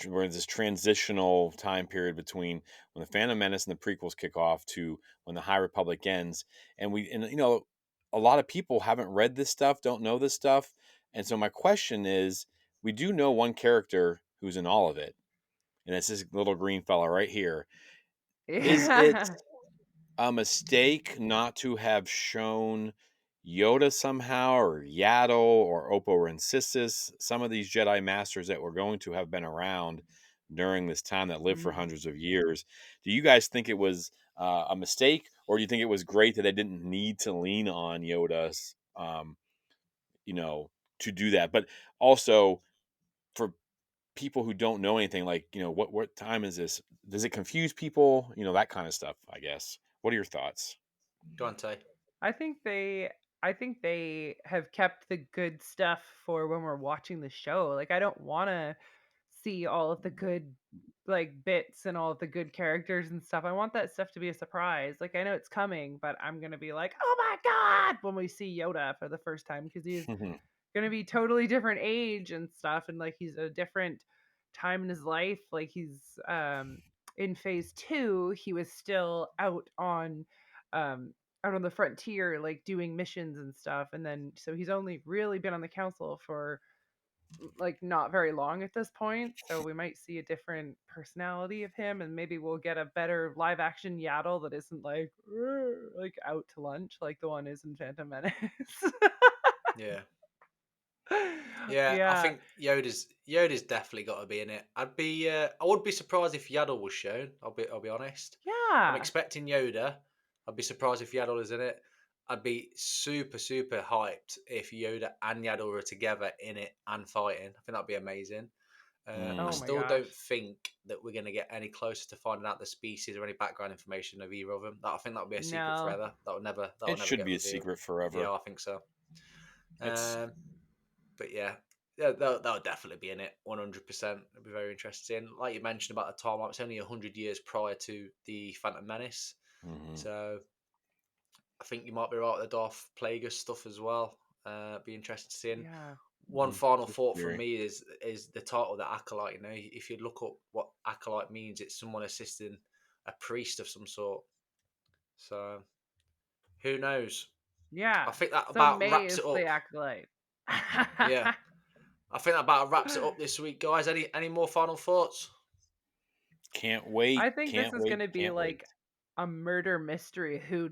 Speaker 3: we're in this transitional time period between when the Phantom Menace and the prequels kick off to when the High Republic ends. And a lot of people haven't read this stuff, don't know this stuff, and so my question is, we do know one character who's in all of it, and it's this little green fella right here. Is it
Speaker 2: Yeah.
Speaker 3: a mistake not to have shown Yoda somehow, or Yaddle, or Oppo Rensis, some of these Jedi Masters that were going to have been around during this time that lived for
Speaker 2: Mm.
Speaker 3: hundreds of years? Do you guys think it was a mistake, or do you think it was great that they didn't need to lean on Yoda's, you know, to do that? But also for people who don't know anything, like what time is this? Does it confuse people? That kind of stuff. I guess. What are your thoughts?
Speaker 1: Go on, Tay.
Speaker 2: I think they I think they have kept the good stuff for when we're watching the show. Like I don't want to see all of the good like bits and all of the good characters and stuff. I want that stuff to be a surprise. Like I know it's coming, but I'm going to be like, "Oh my god," when we see Yoda for the first time because he's going to be totally different age and stuff, and like he's a different time in his life. Like he's in phase 2, he was still um out on the frontier like doing missions and stuff, and then so he's only really been on the council for like not very long at this point, so we might see a different personality of him, and maybe we'll get a better live action Yaddle that isn't like "Rrr," like out to lunch like the one is in Phantom Menace.
Speaker 1: Yeah. Yeah, I
Speaker 2: Yeah.
Speaker 1: think Yoda's definitely got to be in it. I would be surprised if Yaddle was shown. I'll be honest. I'm
Speaker 2: Yeah.
Speaker 1: expecting Yoda. I'd be surprised if Yaddle is in it. I'd be super super hyped if Yoda and Yaddle were together in it and fighting. I think that'd be amazing. I
Speaker 2: Oh
Speaker 3: Mm.
Speaker 2: my
Speaker 1: still
Speaker 2: gosh.
Speaker 1: don't think that we're going to get any closer to finding out the species or any background information of either of them. I think that would be a secret
Speaker 2: No.
Speaker 1: forever. That will
Speaker 3: It
Speaker 1: never
Speaker 3: should
Speaker 1: get
Speaker 3: be a
Speaker 1: revealed.
Speaker 3: secret forever.
Speaker 1: Yeah, I think so.
Speaker 3: It's
Speaker 1: Um, but yeah, that'll definitely be in it. 100%. It'll be very interesting. Like you mentioned about the time, it's only 100 years prior to the Phantom Menace,
Speaker 3: mhm.
Speaker 1: so I think you might be right with the Darth Plagueis stuff as well. Be interested to see.
Speaker 2: Yeah.
Speaker 1: one final
Speaker 3: Good
Speaker 1: thought from
Speaker 3: theory.
Speaker 1: me is the title of the Acolyte. You know, if you look up what Acolyte means, it's someone assisting a priest of some sort. So who knows?
Speaker 2: Yeah.
Speaker 1: I think that
Speaker 2: So
Speaker 1: about
Speaker 2: May
Speaker 1: wraps
Speaker 2: is
Speaker 1: it
Speaker 2: the
Speaker 1: up.
Speaker 2: acolyte.
Speaker 1: Yeah, I think that about wraps it up this week, guys. Any more final thoughts?
Speaker 3: Can't wait.
Speaker 2: I think this
Speaker 3: Can't
Speaker 2: is
Speaker 3: wait.
Speaker 2: gonna be
Speaker 3: Can't wait.
Speaker 2: like a murder mystery. Who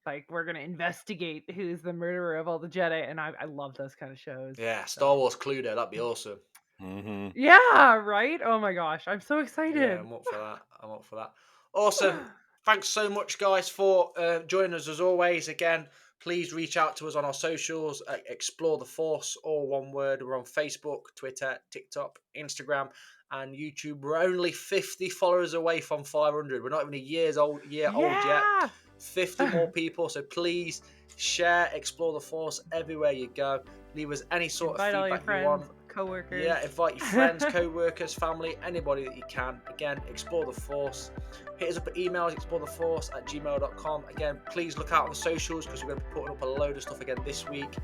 Speaker 2: like we're gonna investigate who's the murderer of all the Jedi, and I love those kind of shows.
Speaker 1: Yeah, Star
Speaker 2: So
Speaker 1: Wars Cluedo. That'd be awesome.
Speaker 3: Mm-hmm.
Speaker 2: yeah, right. Oh my gosh, I'm so
Speaker 1: Yeah,
Speaker 2: excited.
Speaker 1: I'm up for that. I'm up for that. Awesome. Thanks so much, guys, for joining us as always. Again, please reach out to us on our socials. Explore the Force, all one word. We're on Facebook, Twitter, TikTok, Instagram, and YouTube. We're only 50 followers away from 500. We're not even a year old yet.
Speaker 2: Yeah.
Speaker 1: 50 more people. So please share, explore the Force everywhere you go. Leave us any sort of
Speaker 2: Invite all your
Speaker 1: feedback you want.
Speaker 2: friends, coworkers.
Speaker 1: Yeah, invite your friends, co-workers, family, anybody that you can. Again, explore the Force. Hit us up at emails, exploretheforce@gmail.com. Again, please look out on the socials because we're going to be putting up a load of stuff again this week,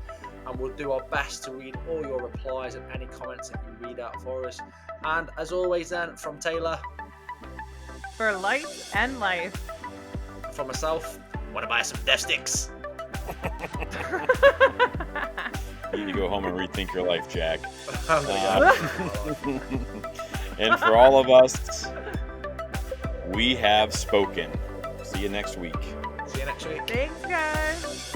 Speaker 1: and we'll do our best to read all your replies and any comments that you read out for us. And as always then, from Taylor,
Speaker 2: For light and life.
Speaker 1: from myself, want to buy some death sticks?
Speaker 3: You need to go home and rethink your life, Jack.
Speaker 1: Oh my God.
Speaker 3: And for all of us, we have spoken. See you next week.
Speaker 1: See you next week.
Speaker 2: Thanks, guys.